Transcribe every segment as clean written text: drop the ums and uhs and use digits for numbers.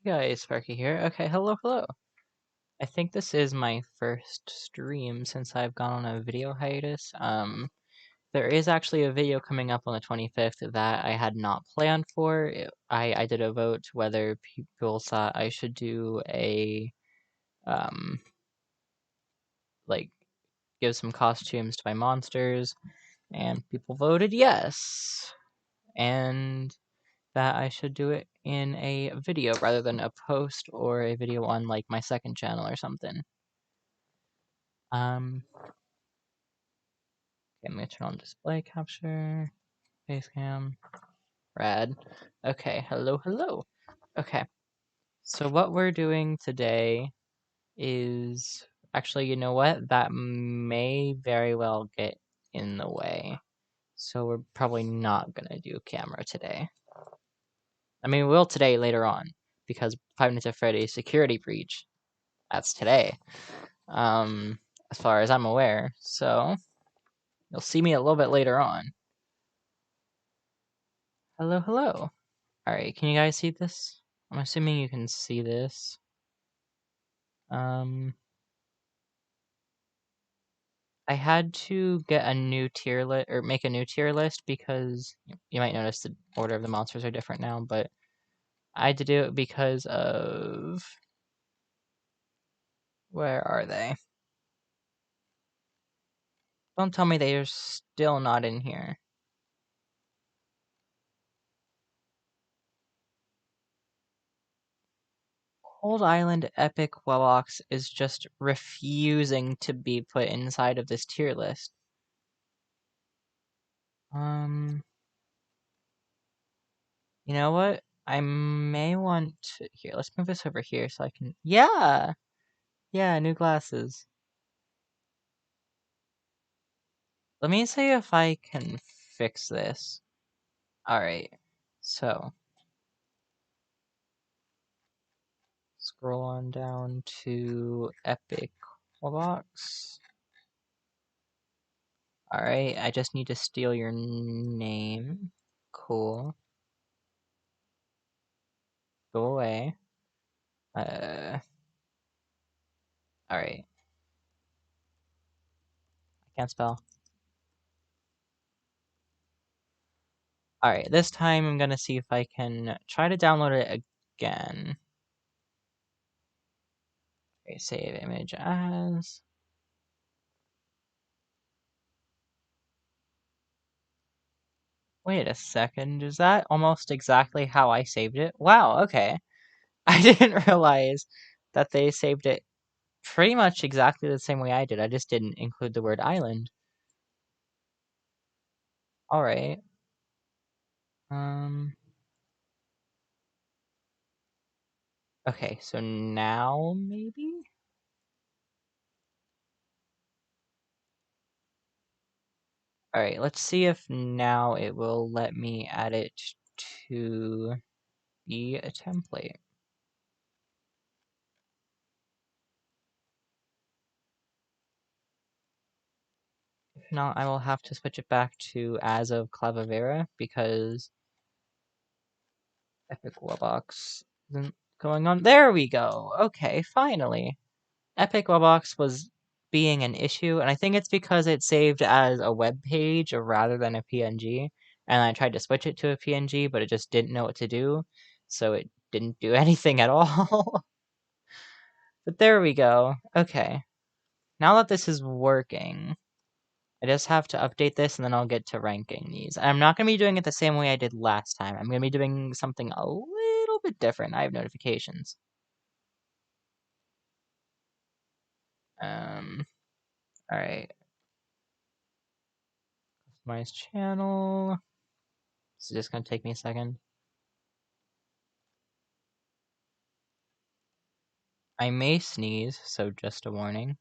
Hey guys, Sparky here. Okay, hello. I think this is my first stream since I've gone on a video hiatus. There is actually a video coming up on the 25th that I had not planned for. I did a vote whether people thought I should do um, like, give some costumes to my monsters, and people voted yes. And that I should do it in a video rather than a post or a video on like my second channel or something. Okay, I'm gonna turn on display capture, face cam, rad. Okay, hello. Okay, so what we're doing today is actually, you know what? That may very well get in the way. So we're probably not gonna do camera today. I mean, we will today later on because Five Nights at Freddy's security breach. That's today. As far as I'm aware. So you'll see me a little bit later on. Hello. Alright, can you guys see this? I'm assuming you can see this. I had to get a new tier list, or make a new tier list, because you might notice the order of the monsters are different now, but I had to do it because of... Where are they? Don't tell me they are still not in here. Cold Island Epic Wellbox is just refusing to be put inside of this tier list. You know what? I may want to... Here, let's move this over here so I can... Yeah! Yeah, new glasses. Let me see if I can fix this. Alright, so... Scroll on down to Epic Wellbox. Alright, I just need to steal your name. Cool. Go away. Alright. I can't spell. Alright, this time I'm gonna see if I can try to download it again. Okay, save image as... Wait a second, is that almost exactly how I saved it? Wow, okay. I didn't realize that they saved it pretty much exactly the same way I did. I just didn't include the word island. Alright. Okay, so now maybe? Alright, let's see if now it will let me add it to be a template. If not, I will have to switch it back to as of Clavavera because Epic Wellbox isn't going on. There we go! Okay, finally. Epic Wellbox was being an issue, and I think it's because it saved as a web page rather than a PNG. And I tried to switch it to a PNG, but it just didn't know what to do, so it didn't do anything at all. But there we go. Okay. Now that this is working, I just have to update this and then I'll get to ranking these. I'm not going to be doing it the same way I did last time. I'm going to be doing something a little bit different. I have notifications. Alright. Customize channel. This is just going to take me a second. I may sneeze, so just a warning.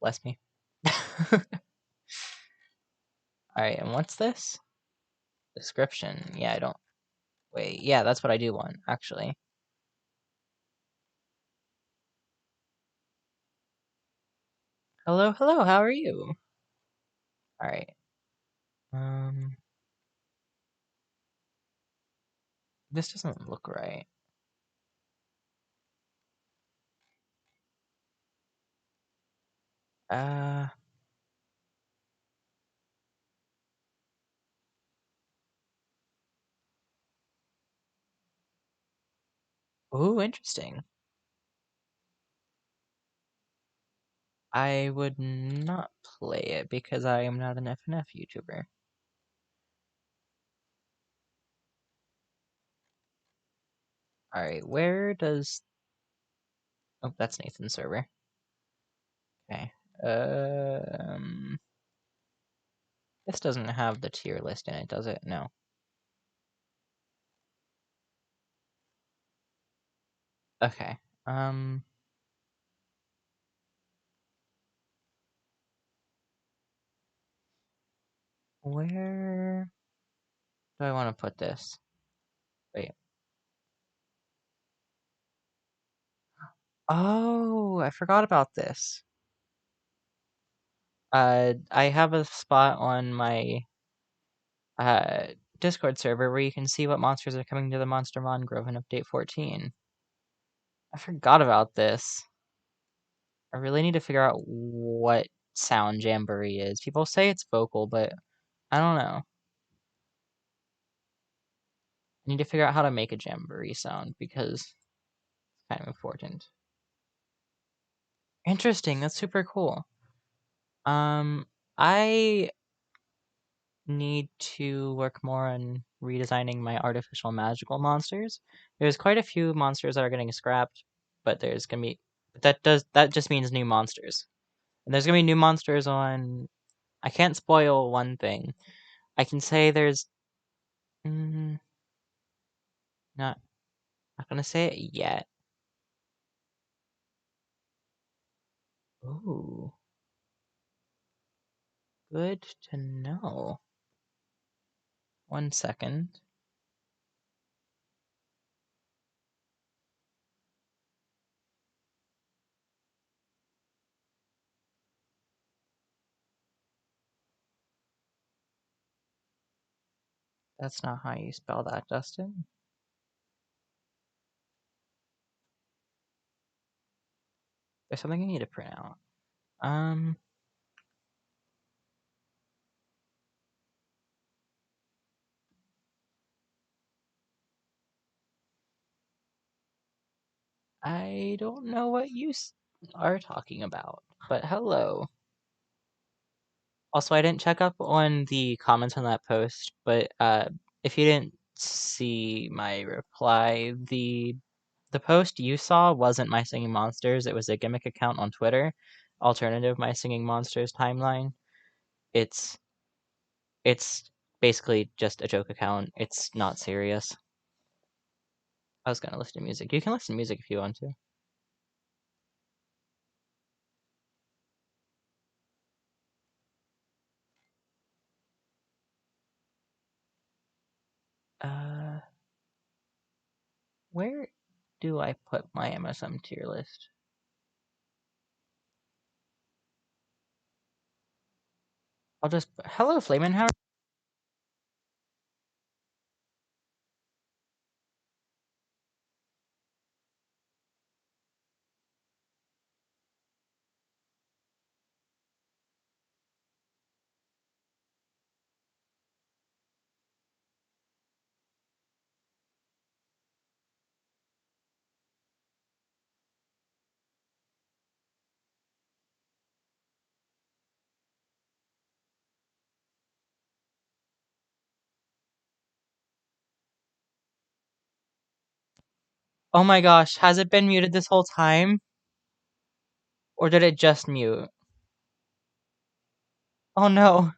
Bless me. Alright, and what's this? Description. Yeah, I don't... Wait, yeah, that's what I do want, actually. Hello, how are you? Alright. This doesn't look right. Ooh, interesting. I would not play it because I am not an FNF YouTuber. Alright, where does... Oh, that's Nathan's server. Okay. This doesn't have the tier list in it, does it? No. Okay. Where do I want to put this? Wait. Oh, I forgot about this. I have a spot on my Discord server where you can see what monsters are coming to the Monster Grove in Update 14. I forgot about this. I really need to figure out what sound Jamboree is. People say it's vocal, but I don't know. I need to figure out how to make a Jamboree sound because it's kind of important. Interesting, that's super cool. I need to work more on redesigning my artificial magical monsters. There's quite a few monsters that are getting scrapped, but there's gonna be that just means new monsters. And there's gonna be new monsters on. I can't spoil one thing. I can say there's not gonna say it yet. Ooh, good to know. 1 second. That's not how you spell that, Dustin. There's something I need to print out. I don't know what you are talking about, but hello. Also, I didn't check up on the comments on that post, but if you didn't see my reply, the post you saw wasn't My Singing Monsters. It was a gimmick account on Twitter, alternative My Singing Monsters timeline. It's basically just a joke account. It's not serious. I was gonna listen to music. You can listen to music if you want to. Where do I put my MSM tier list? I'll just hello, Flamin'. How? Oh my gosh, has it been muted this whole time? Or did it just mute? Oh no.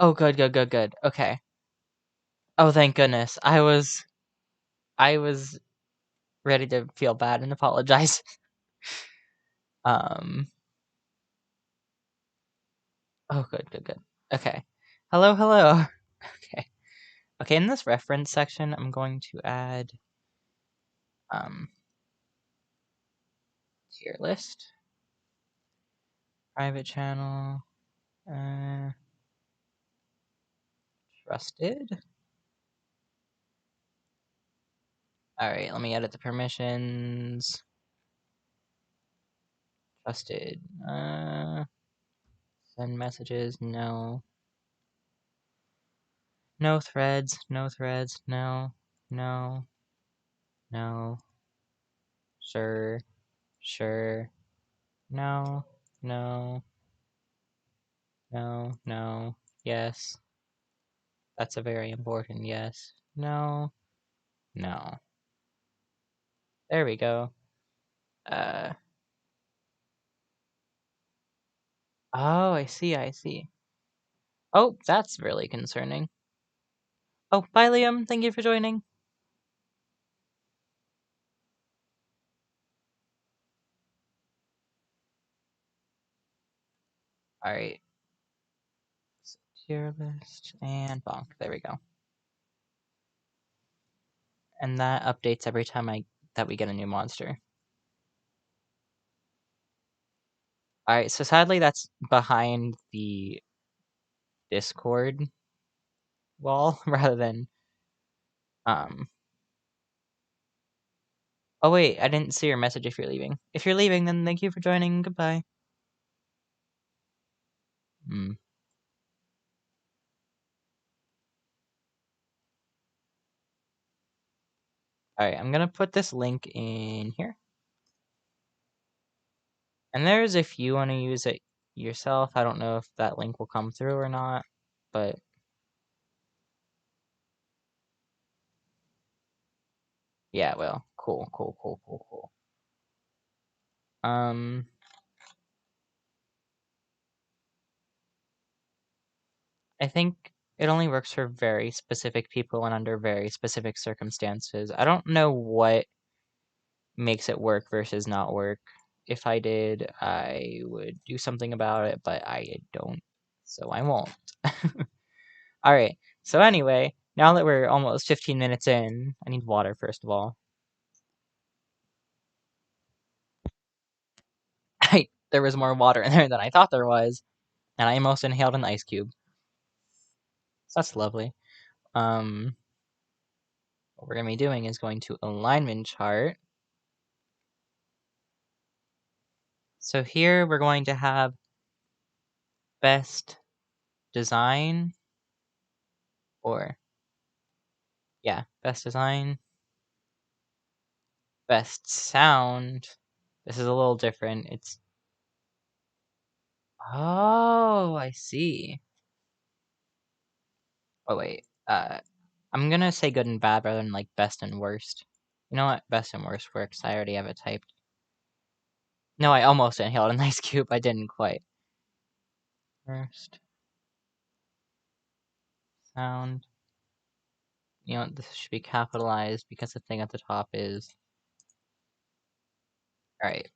Oh, good, good, good, good. Okay. Oh, thank goodness. I was ready to feel bad and apologize. um. Oh, good, good, good. Okay. Hello, hello. Okay. Okay, in this reference section, I'm going to add tier list, private channel. Trusted. Alright, let me edit the permissions. Trusted. Send messages, no. No threads, no threads, no, no, no. Sure, sure. No, no, no, no. Yes. That's a very important yes. No, no. There we go. Oh, I see, I see. Oh, that's really concerning. Oh, bye, Liam. Thank you for joining. Alright. Tier list and bonk. There we go. And that updates every time that we get a new monster. Alright, so sadly that's behind the Discord wall rather than Oh wait, I didn't see your message if you're leaving. If you're leaving, then thank you for joining. Goodbye. Hmm. Alright, I'm gonna put this link in here. And there's if you want to use it yourself. I don't know if that link will come through or not, but yeah, well, cool, cool, cool, cool, cool. I think it only works for very specific people and under very specific circumstances. I don't know what makes it work versus not work. If I did, I would do something about it, but I don't, so I won't. Alright, so anyway, now that we're almost 15 minutes in, I need water first of all. There was more water in there than I thought there was, and I almost inhaled an ice cube. So that's lovely. What we're going to be doing is going to alignment chart. So here we're going to have best design, or yeah, best design, best sound. This is a little different. It's oh, I see. Oh wait, I'm gonna say good and bad rather than like best and worst. You know what? Best and worst works. I already have it typed. No, I almost inhaled an ice cube. I didn't quite. Worst sound. You know, this should be capitalized because the thing at the top is. Alright.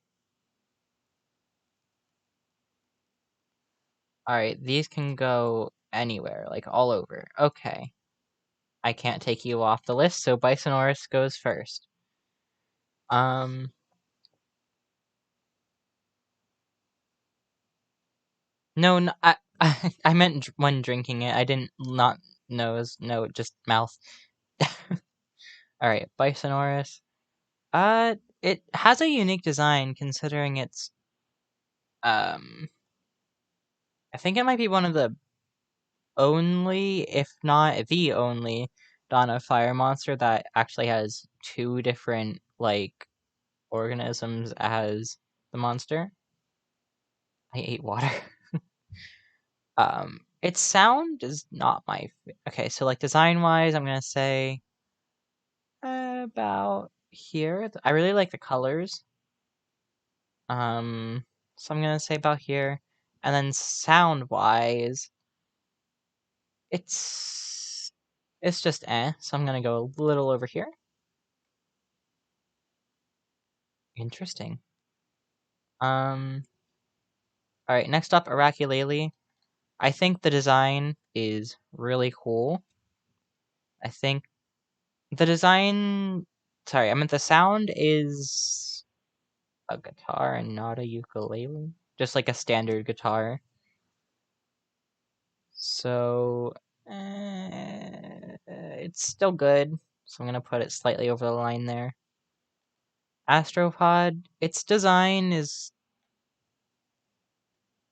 Alright, these can go anywhere, like all over. Okay. I can't take you off the list, so Bisonaris goes first. No, I meant when drinking it. I didn't not nose. No, just mouth. Alright, Bisonaris. It has a unique design considering it's, I think it might be one of the only, if not the only, Dawn of Fire monster that actually has two different, like, organisms as the monster. I ate water. Its sound is not my... Okay, so, like, design-wise, I'm gonna say about here. I really like the colors. So I'm gonna say about here. And then sound-wise, it's just so I'm gonna go a little over here. Interesting. Alright, next up, Iraqi Laylee. I think the design is really cool. I think the design... Sorry, I meant the sound is a guitar and not a ukulele. Just like a standard guitar. So, it's still good. So I'm gonna put it slightly over the line there. Astropod, its design is...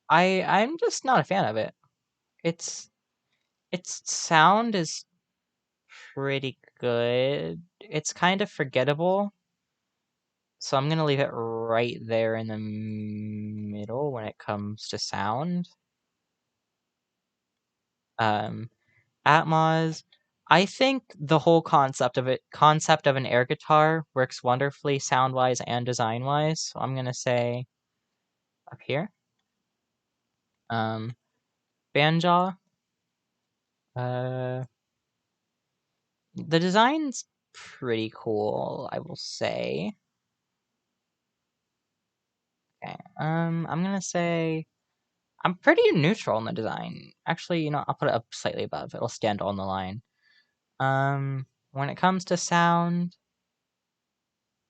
I'm just not a fan of it. Its sound is pretty good. It's kind of forgettable. So I'm gonna leave it right there in the middle when it comes to sound. Atmos, I think the whole concept of an air guitar works wonderfully sound-wise and design-wise. So I'm gonna say up here. Banjaw, the design's pretty cool, I will say. Okay, I'm gonna say I'm pretty neutral in the design. Actually, I'll put it up slightly above. It'll stand on the line. When it comes to sound,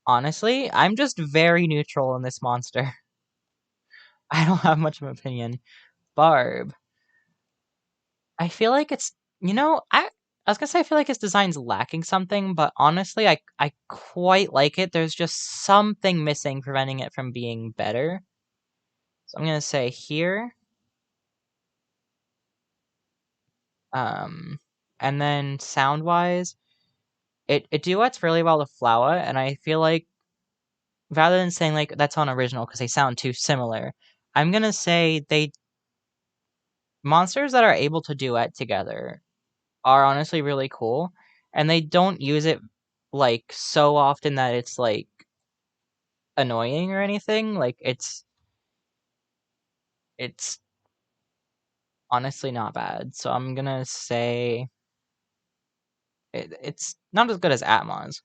honestly, I'm just very neutral in this monster. I don't have much of an opinion. Barb. I feel like it's, I was gonna say I feel like his design's lacking something, but honestly, I quite like it. There's just something missing preventing it from being better. So I'm gonna say here. And then sound-wise, it duets really well with Flower, and I feel like rather than saying like that's unoriginal because they sound too similar, I'm gonna say monsters that are able to duet together are honestly really cool, and they don't use it like so often that it's like annoying or anything. Like it's honestly not bad. So I'm gonna say it's not as good as Atmos.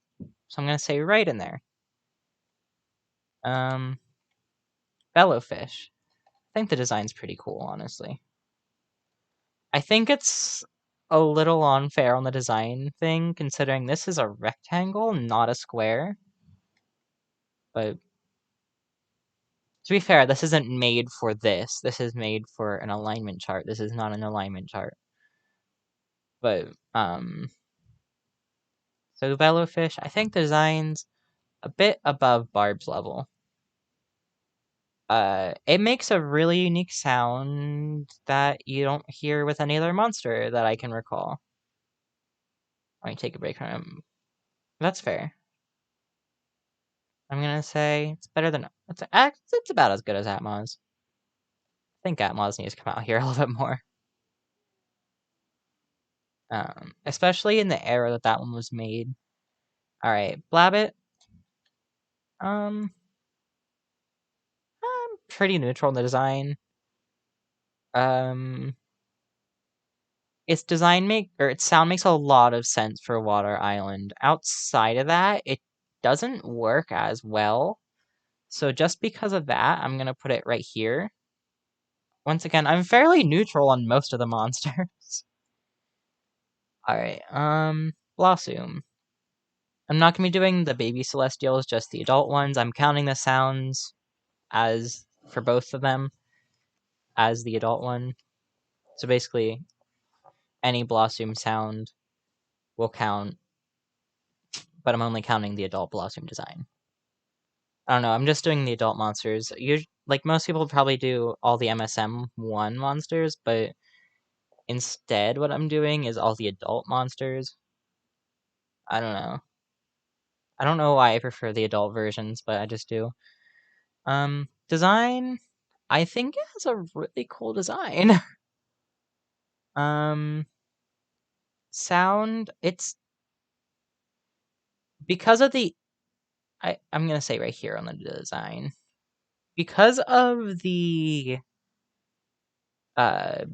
So I'm gonna say right in there. Um, Bellowfish. I think the design's pretty cool, honestly. I think it's a little unfair on the design thing, considering this is a rectangle, not a square. But to be fair, this isn't made for this. This is made for an alignment chart. This is not an alignment chart. But, so the Bellowfish, I think the design's a bit above Barb's level. It makes a really unique sound that you don't hear with any other monster that I can recall. Let me take a break from him. That's fair. I'm gonna say it's better than it's about as good as Atmos. I think Atmos needs to come out here a little bit more. Especially in the era that one was made. All right, Blabbit. I'm pretty neutral in the design. Its its sound makes a lot of sense for Water Island. Outside of that, it doesn't work as well. So just because of that, I'm gonna put it right here. Once again, I'm fairly neutral on most of the monsters. Alright, Blossom. I'm not gonna be doing the baby celestials, just the adult ones. I'm counting the sounds as for both of them as the adult one. So basically, any Blossom sound will count, but I'm only counting the adult Blossom design. I don't know, I'm just doing the adult monsters. Like most people probably do all the MSM 1 monsters, but instead what I'm doing is all the adult monsters. I don't know. I don't know why I prefer the adult versions, but I just do. Design, I think it has a really cool design. Sound, it's because of I'm gonna say right here on the design. Because of the uh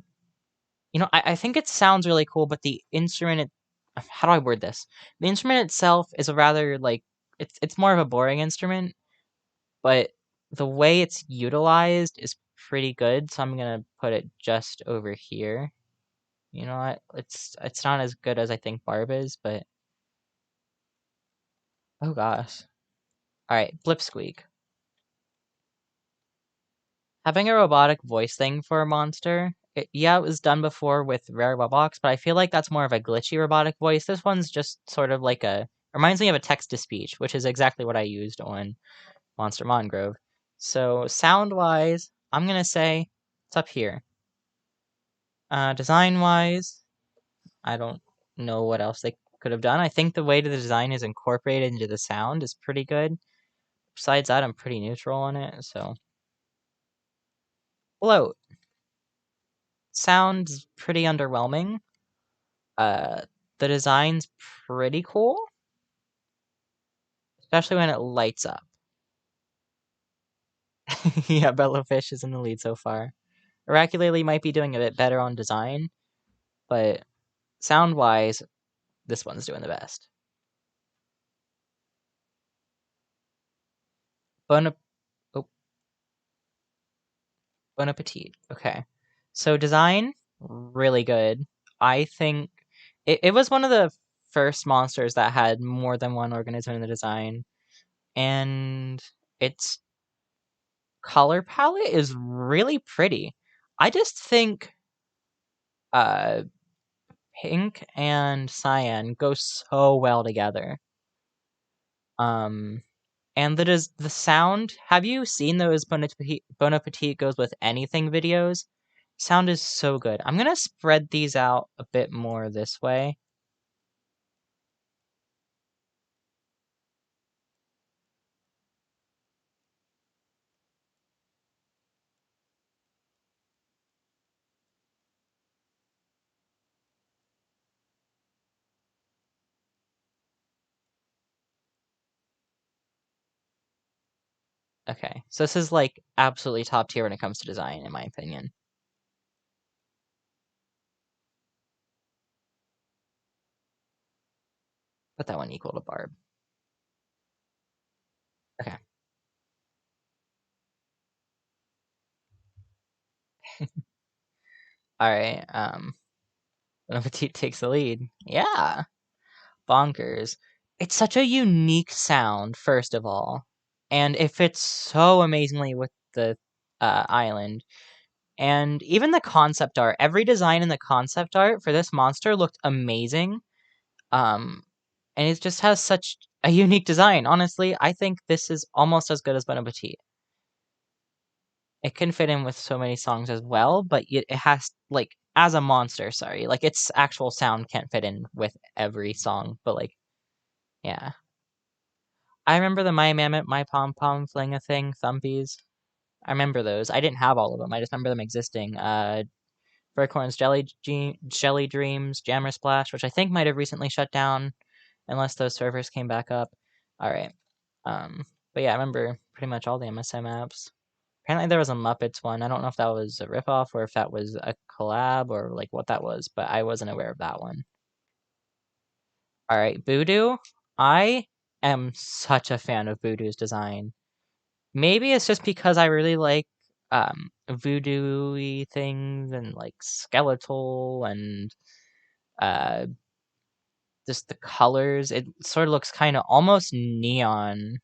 I think it sounds really cool, but the instrument how do I word this? The instrument itself is a rather like it's more of a boring instrument, but the way it's utilized is pretty good, so I'm gonna put it just over here. You know what? It's not as good as I think Barb is, but oh gosh. Alright, Blipsqueak. Having a robotic voice thing for a monster yeah, it was done before with Rare Box, but I feel like that's more of a glitchy robotic voice. This one's just sort of like reminds me of a text-to-speech, which is exactly what I used on Monster Mongrove. So sound-wise, I'm gonna say it's up here. Design-wise, I don't know what else they could have done. I think the way the design is incorporated into the sound is pretty good. Besides that, I'm pretty neutral on it, so. Float. Sounds pretty underwhelming. Uh, the design's pretty cool, especially when it lights up. Yeah, Bellowfish is in the lead so far. Iraqi Laylee might be doing a bit better on design, but sound-wise, this one's doing the best. Bon, oh, bon appetit. Okay. So design, really good. I think it was one of the first monsters that had more than one organism in the design. And its color palette is really pretty. I just think uh pink and cyan go so well together. Um and the sound, have you seen those Bon Appetit goes with anything videos? Sound is so good. I'm gonna spread these out a bit more this way. Okay, so this is like absolutely top tier when it comes to design, in my opinion. Put that one equal to Barb. Okay. Alright, Bon Appetit takes the lead. Yeah! Bonkers. It's such a unique sound, first of all, and it fits so amazingly with the island. And even the concept art, every design in the concept art for this monster looked amazing. Um, and it just has such a unique design. Honestly, I think this is almost as good as Bon Appetit. It can fit in with so many songs as well, but it has, like, as a monster, sorry, like, its actual sound can't fit in with every song, but, like, yeah. I remember the My Mammoth, My Pom Pom, Fling-a-Thing, Thumpies. I remember those. I didn't have all of them. I just remember them existing. Furcorn's Jelly Dreams, Jammer Splash, which I think might have recently shut down, unless those servers came back up. All right. But yeah, I remember pretty much all the MSM apps. Apparently there was a Muppets one. I don't know if that was a ripoff or if that was a collab or like what that was, but I wasn't aware of that one. All right, Voodoo. I am such a fan of Voodoo's design. Maybe it's just because I really like voodoo-y things and like skeletal and uh just the colors. It sort of looks kind of almost neon.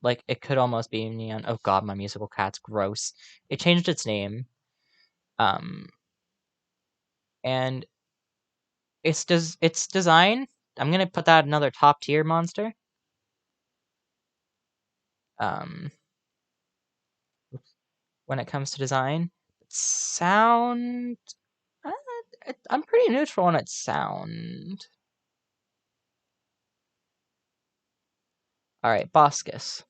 Like it could almost be neon. Oh god, my musical cat's gross. It changed its name. Um and its design, I'm gonna put that another top tier monster. Um when it comes to design. Sound, uh, I'm pretty neutral on its sound. All right, Boscus.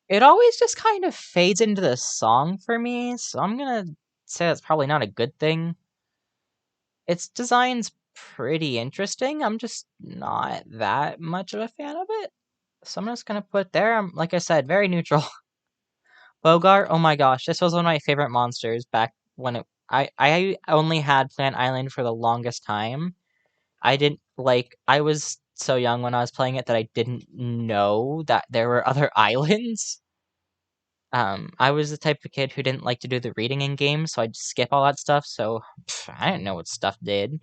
It always just kind of fades into the song for me, so I'm gonna say that's probably not a good thing. Its design's pretty interesting. I'm just not that much of a fan of it, so I'm just gonna put there. I'm, like I said, very neutral. Bogart. Oh my gosh, this was one of my favorite monsters back when I only had Plant Island for the longest time. I was so young when I was playing it that I didn't know that there were other islands. I was the type of kid who didn't like to do the reading in games, so I'd skip all that stuff, so I didn't know what stuff did.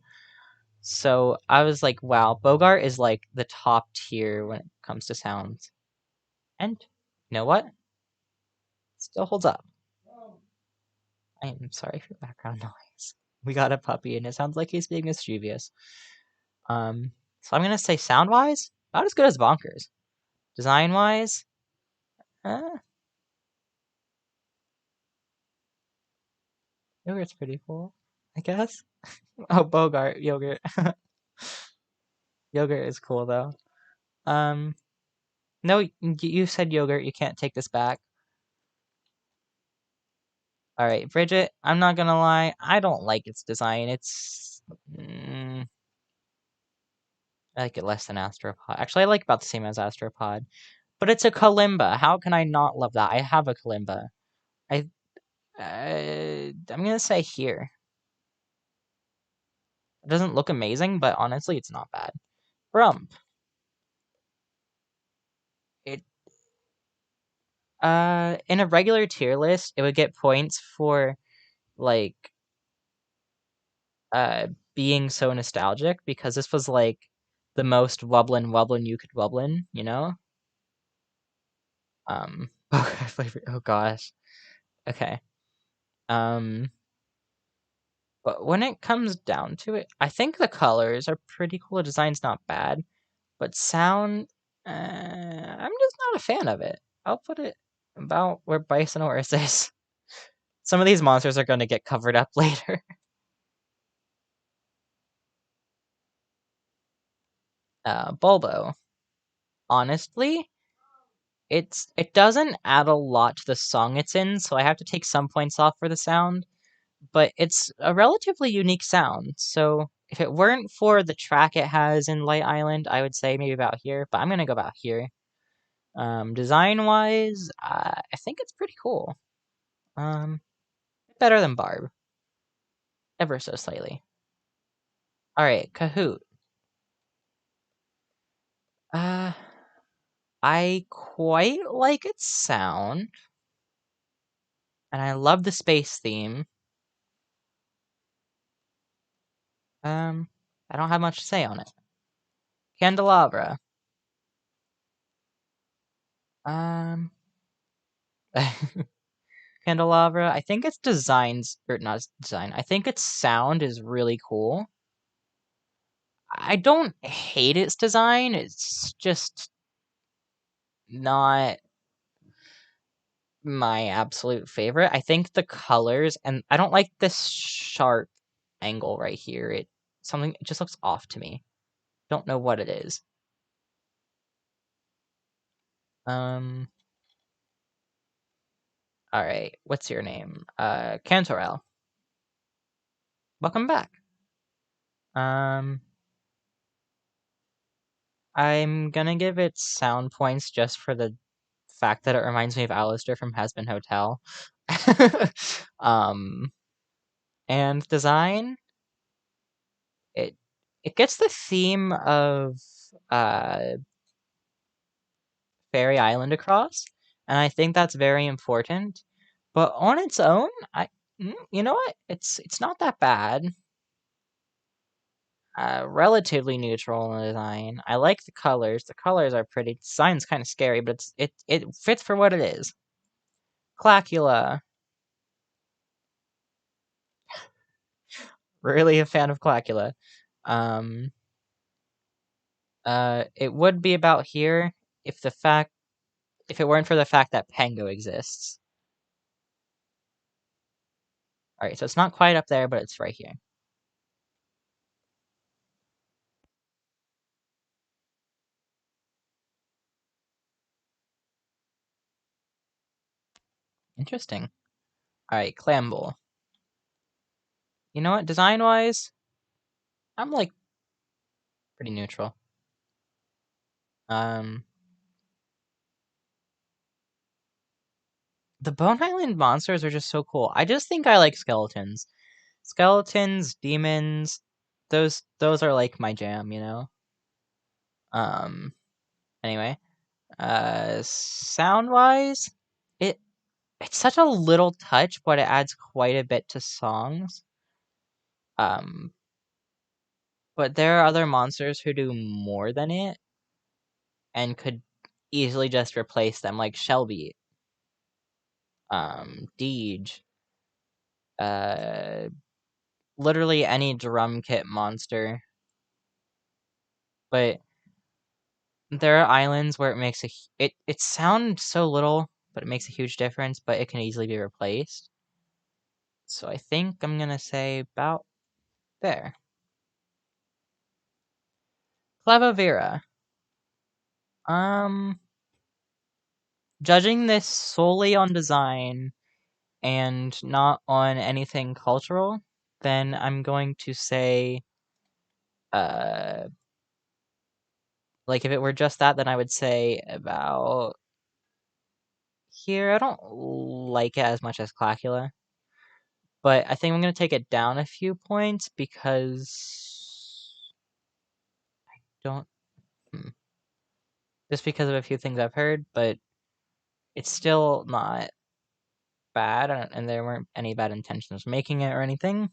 So I was like, wow, Bogart is like the top tier when it comes to sounds. And you know what? Still holds up. I am sorry for background noise. We got a puppy, and it sounds like he's being mischievous. So I'm gonna say sound-wise, about as good as Bonkers. Design-wise, Yogurt's pretty cool, I guess. Oh, Bogart, Yogurt. Yogurt is cool, though. No, you said Yogurt, you can't take this back. Alright, Bridget, I'm not gonna lie, I don't like its design. It's... I like it less than Astropod. Actually, I like about the same as Astropod. But it's a Kalimba. How can I not love that? I have a Kalimba. I'm gonna say here. It doesn't look amazing, but honestly, it's not bad. Grump. It in a regular tier list, it would get points for like being so nostalgic because this was like the most wubblin you could wubblin, you know? Oh gosh. Okay. But when it comes down to it, I think the colors are pretty cool. The design's not bad, but sound, I'm just not a fan of it. I'll put it about where Bisonaris is. Some of these monsters are going to get covered up later. Bulbo. Honestly, it doesn't add a lot to the song it's in, so I have to take some points off for the sound. But it's a relatively unique sound, so if it weren't for the track it has in Light Island, I would say maybe about here, but I'm gonna go about here. Design-wise, I think it's pretty cool. Better than Barb. Ever so slightly. Alright, Kahoot. I quite like its sound, and I love the space theme. I don't have much to say on it. Candelabra. Candelabra, I think its designs, or not its design, I think its sound is really cool. I don't hate its design, it's just not my absolute favorite. I think the colors, and I don't like this sharp angle right here. It just looks off to me. Don't know what it is. Alright, what's your name? Cantorelle. Welcome back. I'm gonna give it sound points just for the fact that it reminds me of Alistair from Has Been Hotel. And design, it gets the theme of Fairy Island across, and I think that's very important. But on its own, you know what? It's not that bad. Relatively neutral in the design. I like the colors. The colors are pretty. The design's kind of scary, but it fits for what it is. Clacula. Really a fan of Clacula. It would be about here if it weren't for the fact that Pango exists. Alright, so it's not quite up there, but it's right here. Interesting. Alright, Clamble. You know what? Design-wise, I'm, like, pretty neutral. The Bone Island monsters are just so cool. I just think I like skeletons. Skeletons, demons, those are, like, my jam, you know? Anyway. Sound-wise, it's such a little touch, but it adds quite a bit to songs. But there are other monsters who do more than it, and could easily just replace them, like Shelby. Deej, literally any drum kit monster. But there are islands where it makes it sounds so little, but it makes a huge difference, but it can easily be replaced. So I think I'm gonna say about there. Clavovera. Judging this solely on design and not on anything cultural, then I'm going to say, uh, like if it were just that, then I would say about here. I don't like it as much as Clacula, but I think I'm gonna take it down a few points because don't just because of a few things I've heard, but it's still not bad, and there weren't any bad intentions making it or anything.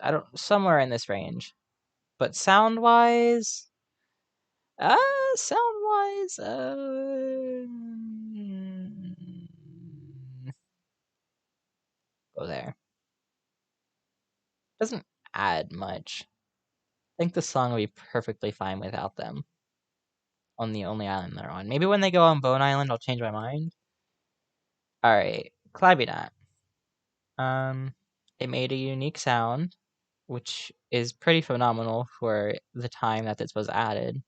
I don't somewhere in this range, but sound wise, uh, sound wise, go there. Doesn't add much. I think the song would be perfectly fine without them on the only island they're on. Maybe when they go on Bone Island, I'll change my mind. All right, Clabinat. It made a unique sound, which is pretty phenomenal for the time that this was added.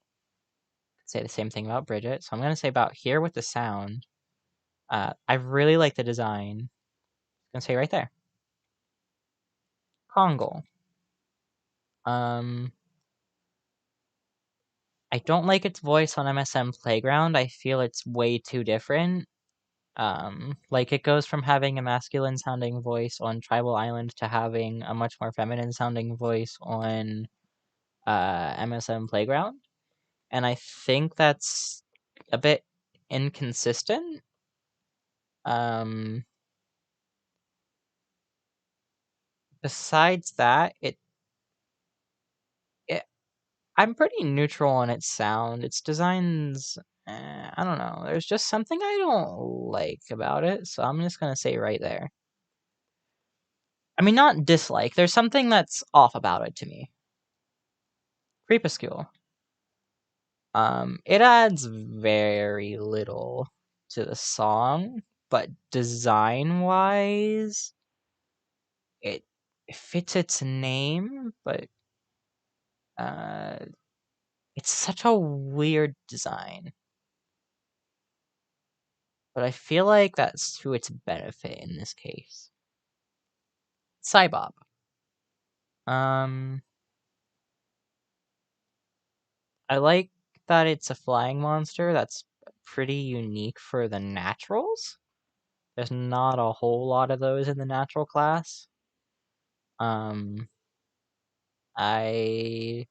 Could say the same thing about Bridget, so I'm gonna say about here with the sound. I really like the design. I'm gonna say right there. Kongol. Um, I don't like its voice on MSM Playground. I feel it's way too different. Like it goes from having a masculine sounding voice on Tribal Island to having a much more feminine sounding voice on MSM Playground. And I think that's a bit inconsistent. Um, Besides that, it I'm pretty neutral on its sound. Its designs, I don't know. There's just something I don't like about it, so I'm just gonna say right there. I mean, not dislike. There's something that's off about it to me. Crepuscule. It adds very little to the song, but design-wise, it fits its name, but uh, it's such a weird design. But I feel like that's to its benefit in this case. Cybob. Um, I like that it's a flying monster. That's pretty unique for the naturals. There's not a whole lot of those in the natural class. Um, I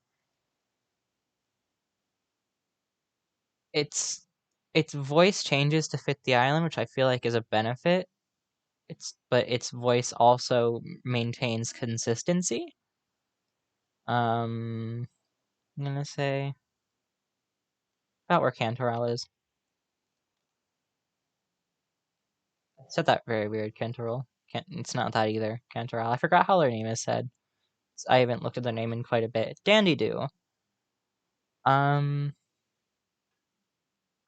its its voice changes to fit the island, which I feel like is a benefit. But its voice also maintains consistency. I'm gonna say about where Cantorelle is. I said that very weird, Cantorelle. It's not that either, Cantorelle. I forgot how their name is said. I haven't looked at their name in quite a bit. Dandy Doo. Um,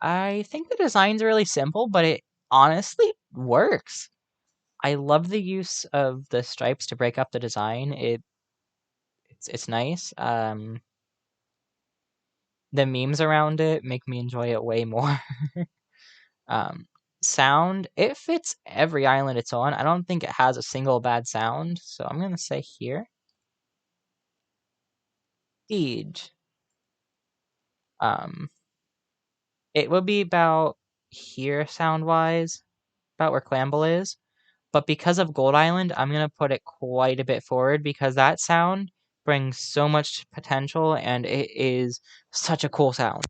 I think the design's really simple, but it honestly works. I love the use of the stripes to break up the design. It's nice. The memes around it make me enjoy it way more. um, Sound, it fits every island it's on. I don't think it has a single bad sound, so I'm gonna say here. Siege. Um, it would be about here sound wise, about where Clamble is. But because of Gold Island, I'm gonna put it quite a bit forward because that sound brings so much potential and it is such a cool sound.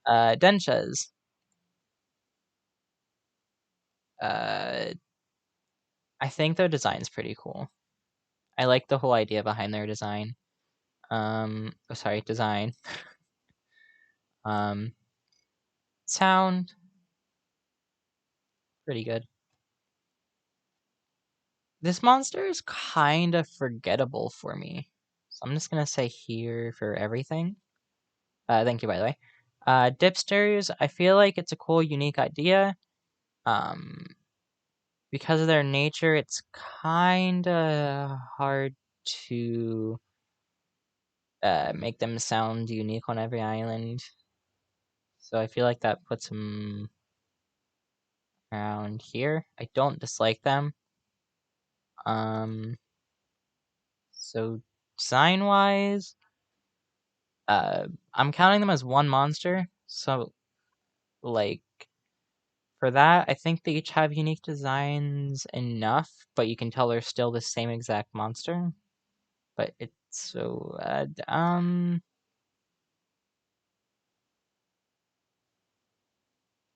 Denshas. I think their design's pretty cool. I like the whole idea behind their design. Design. Sound, pretty good. This monster is kind of forgettable for me, so I'm just gonna say here for everything. Thank you, by the way. Dipsters, I feel like it's a cool, unique idea. Because of their nature, it's kinda hard to make them sound unique on every island. So I feel like that puts them around here. I don't dislike them. So design-wise, I'm counting them as one monster. So, like, for that, I think they each have unique designs enough, but you can tell they're still the same exact monster. But it's so,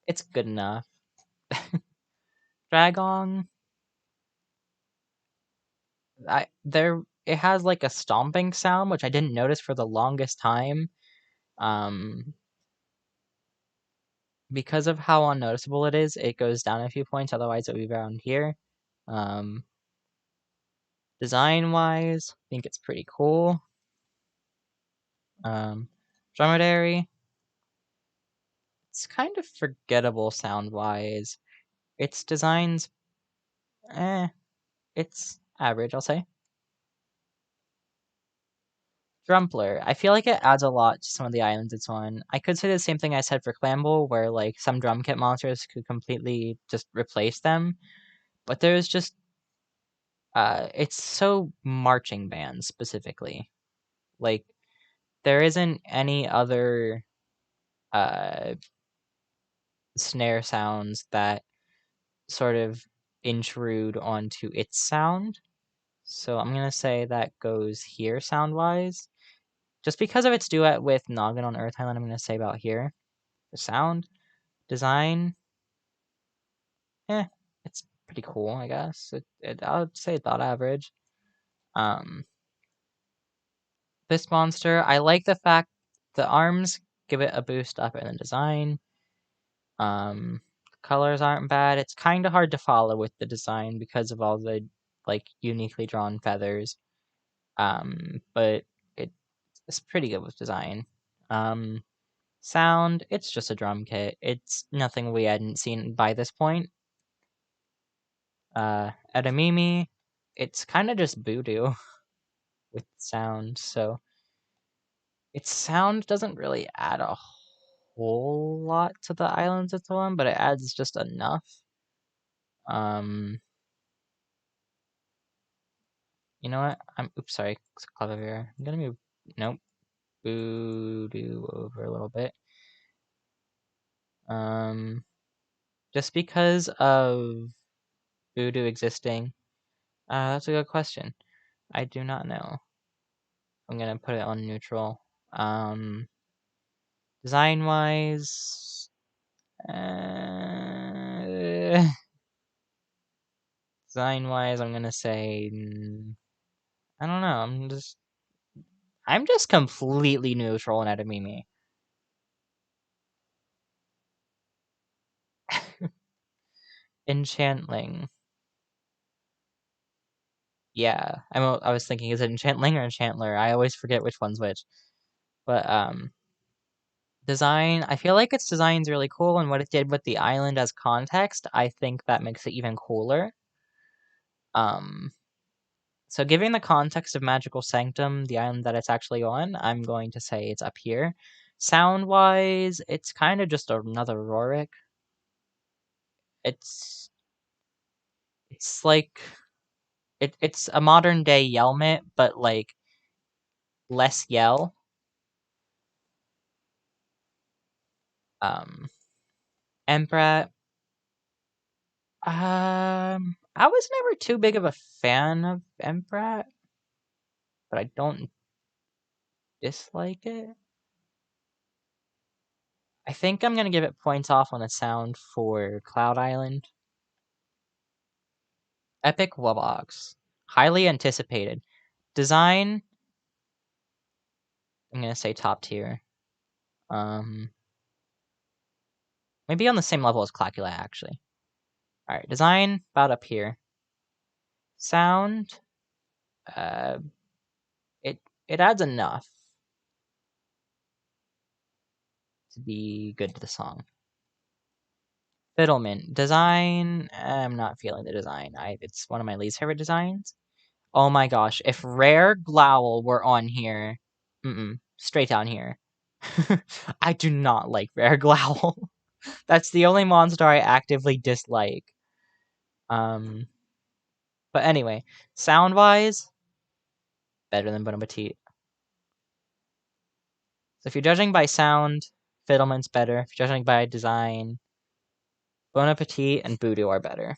it's good enough. Dragon, it has like a stomping sound, which I didn't notice for the longest time. Um, because of how unnoticeable it is, it goes down a few points. Otherwise, it would be around here. Design wise, I think it's pretty cool. Dromedary, it's kind of forgettable sound wise. Its designs, it's average, I'll say. Grumpler, I feel like it adds a lot to some of the islands it's on. I could say the same thing I said for Clamble, where like some drum kit monsters could completely just replace them. But there's just it's so marching band specifically. Like there isn't any other uh snare sounds that sort of intrude onto its sound. So I'm gonna say that goes here sound wise. Just because of its duet with Noggin on Earth Island, I'm gonna say about here. The sound, design, it's pretty cool, I guess. I would say about average. Um, this monster, I like the fact the arms give it a boost up in the design. Colors aren't bad. It's kind of hard to follow with the design because of all the like uniquely drawn feathers. But it's pretty good with design. Sound, it's just a drum kit. It's nothing we hadn't seen by this point. Edamimi, it's kind of just Voodoo with sound, so its sound doesn't really add a whole lot to the islands it's on, but it adds just enough. You know what? Oops, sorry, Clavier. I'm gonna move. Nope. Voodoo over a little bit. Just because of Voodoo existing. That's a good question. I do not know. I'm gonna put it on neutral. Design wise, design wise, I'm gonna say I don't know. I'm just completely neutral in Edamimi. Enchantling. Yeah, I was thinking, is it Enchantling or Enchantler? I always forget which one's which. But design, I feel like its design's really cool, and what it did with the island as context, I think that makes it even cooler. So giving the context of Magical Sanctum, the island that it's actually on, I'm going to say it's up here. Sound-wise, it's kind of just another Rorik. It's like it's a modern day Yelmet, but like less yell. Emprat. I was never too big of a fan of Emprat, but I don't dislike it. I think I'm gonna give it points off on the sound for Cloud Island. Epic Wubbox. Highly anticipated. Design, I'm gonna say top tier. Maybe on the same level as Clacula, actually. Alright, design, about up here. Sound, uh, it adds enough to be good to the song. Fiddlement. Design, I'm not feeling the design. It's one of my least favorite designs. Oh my gosh, if Rare Growl were on here, straight down here. I do not like Rare Growl. That's the only monster I actively dislike. But anyway, sound-wise, better than Bon Appetit. So if you're judging by sound, Fiddlement's better. If you're judging by design, Bon Appetit and Voodoo are better.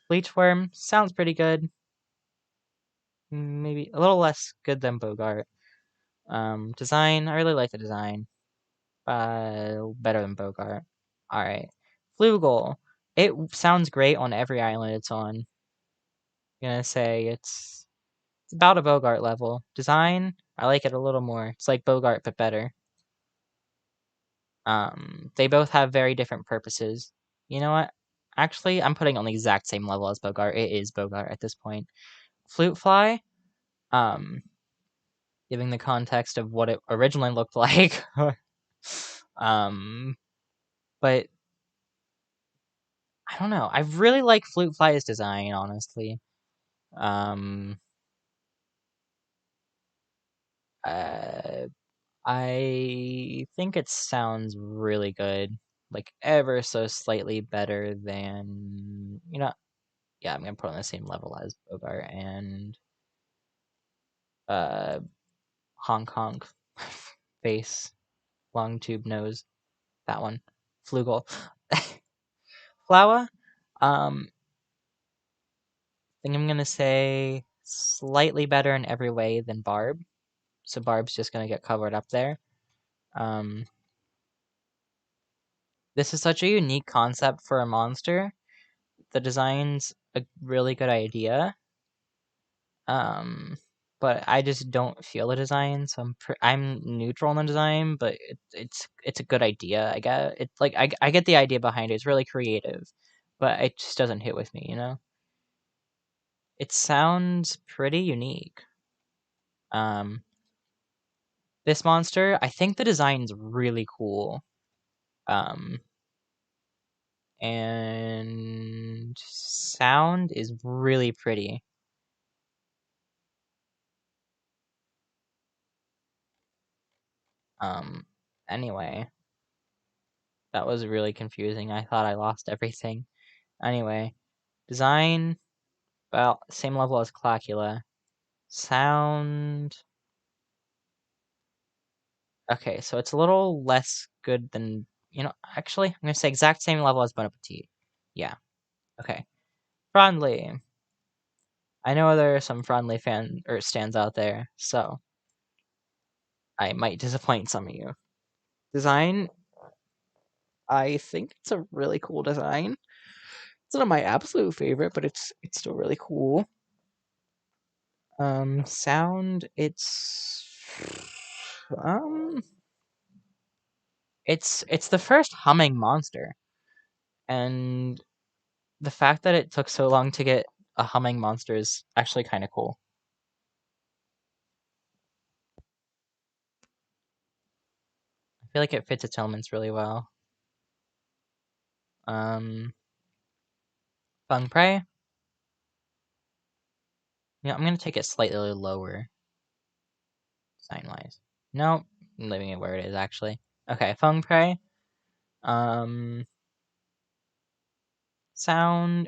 Bleachworm sounds pretty good. Maybe a little less good than Bogart. Design, I really like the design. Better than Bogart. Alright. Flugel. It sounds great on every island it's on. I'm gonna say it's about a Bogart level. Design, I like it a little more. It's like Bogart, but better. They both have very different purposes. You know what? Actually, I'm putting on the exact same level as Bogart. It is Bogart at this point. Flute Fly, giving the context of what it originally looked like. But I don't know. I really like Flute Fly's design, honestly. I think it sounds really good. Like, ever so slightly better than, yeah, I'm gonna put it on the same level as Bogart and, Hong Kong face, long tube nose, that one, Flugel. Flower, I think I'm gonna say slightly better in every way than Barb. So Barb's just gonna get covered up there. This is such a unique concept for a monster. The design's a really good idea. But I just don't feel the design, so I'm neutral on the design, but it's a good idea. I get it. Like I get the idea behind it. It's really creative, but it just doesn't hit with me. It sounds pretty unique. This monster, I think the design's really cool. And sound is really pretty. Anyway, that was really confusing. I thought I lost everything. Anyway, design, well, same level as Clacula. Sound, okay, so it's a little less good than, actually, I'm gonna say exact same level as Bon Appetit. Yeah, okay. Friendly. I know there are some friendly stands out there, so I might disappoint some of you. Design, I think it's a really cool design. It's not my absolute favorite, but it's still really cool. Sound, it's the first humming monster, and the fact that it took so long to get a humming monster is actually kind of cool. I feel like it fits its elements really well. Feng Prey. Yeah, I'm gonna take it slightly lower, sign-wise. Nope, I'm leaving it where it is actually. Okay, Feng Prey. Sound,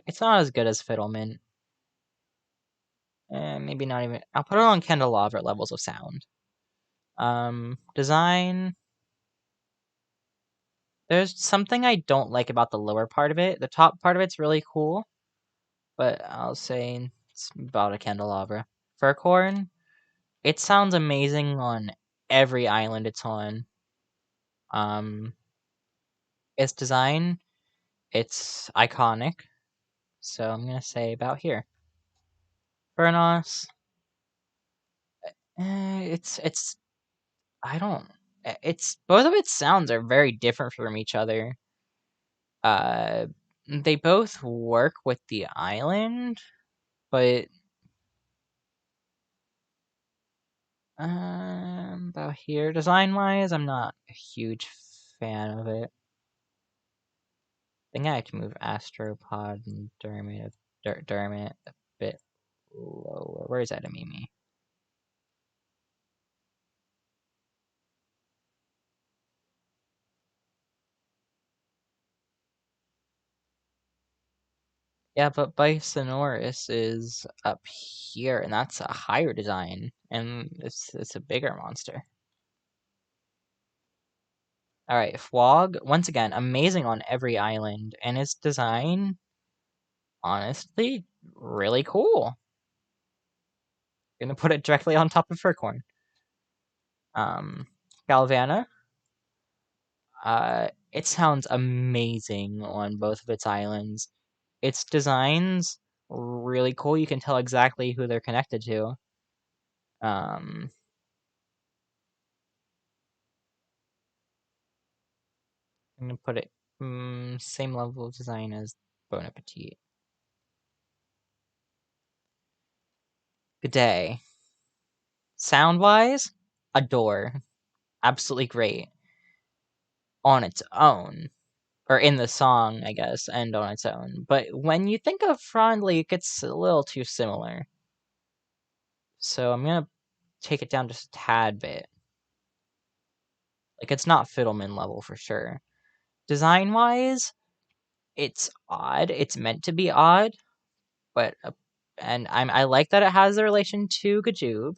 it's not as good as Fiddlement. Maybe not even. I'll put it on candelabra levels of sound. Design. There's something I don't like about the lower part of it. The top part of it's really cool, but I'll say it's about a candelabra. Furcorn. It sounds amazing on every island it's on. Its design, it's iconic, so I'm gonna say about here. Furnos, it's I don't. It's both of its sounds are very different from each other. Uh, they both work with the island, but about here, design-wise, I'm not a huge fan of it. I think I have to move Astropod and Dermot a bit lower. Where is that, Mimi? Yeah, but Bisonaris is up here, and that's a higher design, and it's a bigger monster. Alright, Fwog, once again, amazing on every island, and its design, honestly, really cool. Gonna put it directly on top of Furcorn. Galvana, it sounds amazing on both of its islands. Its designs, really cool, you can tell exactly who they're connected to. I'm gonna put it same level of design as Bon Appetit. Good day. Sound-wise, adore. Absolutely great. On its own. Or in the song, I guess, and on its own. But when you think of Frondly, it gets a little too similar. So I'm gonna take it down just a tad bit. Like, it's not Fiddleman level for sure. Design-wise, it's odd. It's meant to be odd, but and I like that it has a relation to Gajoob.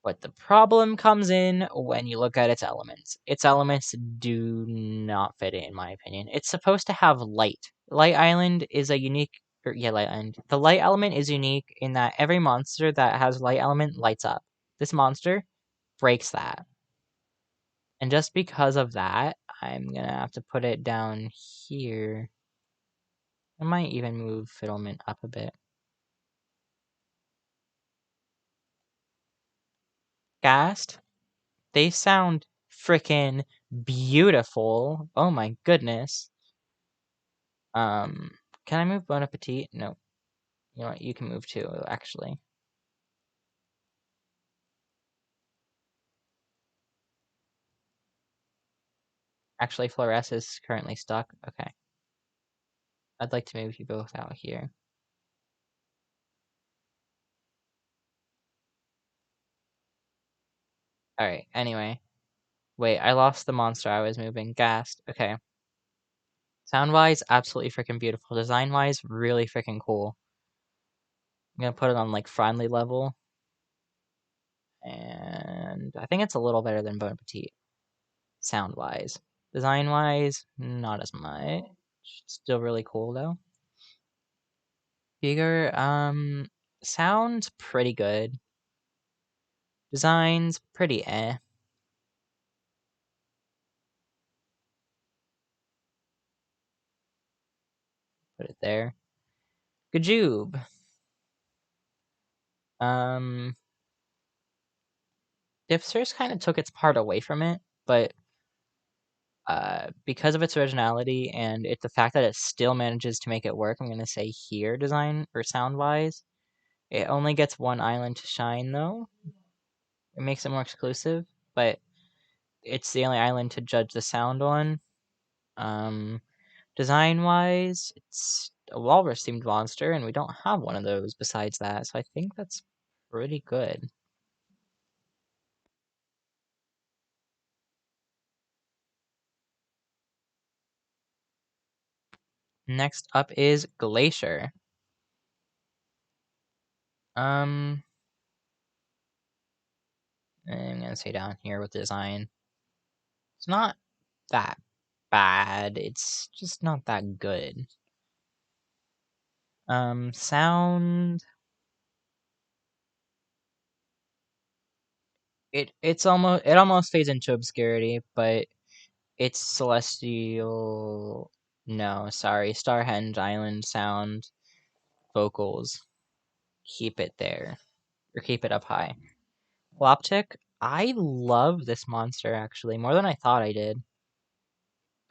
But the problem comes in when you look at its elements. Its elements do not fit it, in my opinion. It's supposed to have light. Light Island is a unique, Light Island. The light element is unique in that every monster that has light element lights up. This monster breaks that. And just because of that, I'm gonna have to put it down here. I might even move Fiddlement up a bit. Gast, they sound freaking beautiful. Oh my goodness. Can I move Bon Appetit? No. You know what? You can move too, actually. Actually, Flores is currently stuck. Okay. I'd like to move you both out here. Alright, anyway. Wait, I lost the monster I was moving. Gast. Okay. Sound-wise, absolutely freaking beautiful. Design-wise, really freaking cool. I'm gonna put it on, like, friendly level. And I think it's a little better than Bon Appetit. Sound-wise. Design-wise, not as much. Still really cool, though. Bigger, sounds pretty good. Designs, pretty eh. Put it there. Gajoob. Dipsters kind of took its part away from it, but because of its originality and the fact that it still manages to make it work, I'm gonna say here, design or sound wise. It only gets one island to shine though. It makes it more exclusive, but it's the only island to judge the sound on. Design wise, it's a walrus themed monster, and we don't have one of those besides that, so I think that's pretty good. Next up is Glacier. I'm gonna say down here with design. It's not that bad. It's just not that good. Sound. it almost fades into obscurity, but it's celestial. No, sorry, Starhenge Island sound vocals. Keep it there, or keep it up high. Floptic, I love this monster actually more than I thought I did.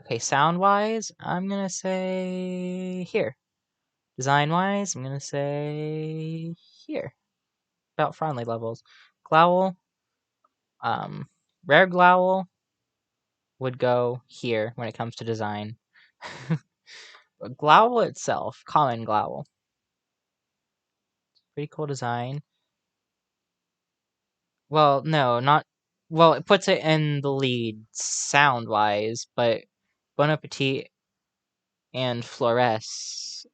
Okay, sound wise, I'm gonna say here. Design wise, I'm gonna say here. About friendly levels. Glowl, um, rare Glowl would go here when it comes to design. But Glowl itself, common Glowl, pretty cool design. Well, no, not well. It puts it in the lead sound wise, but Bon Appetit and Flores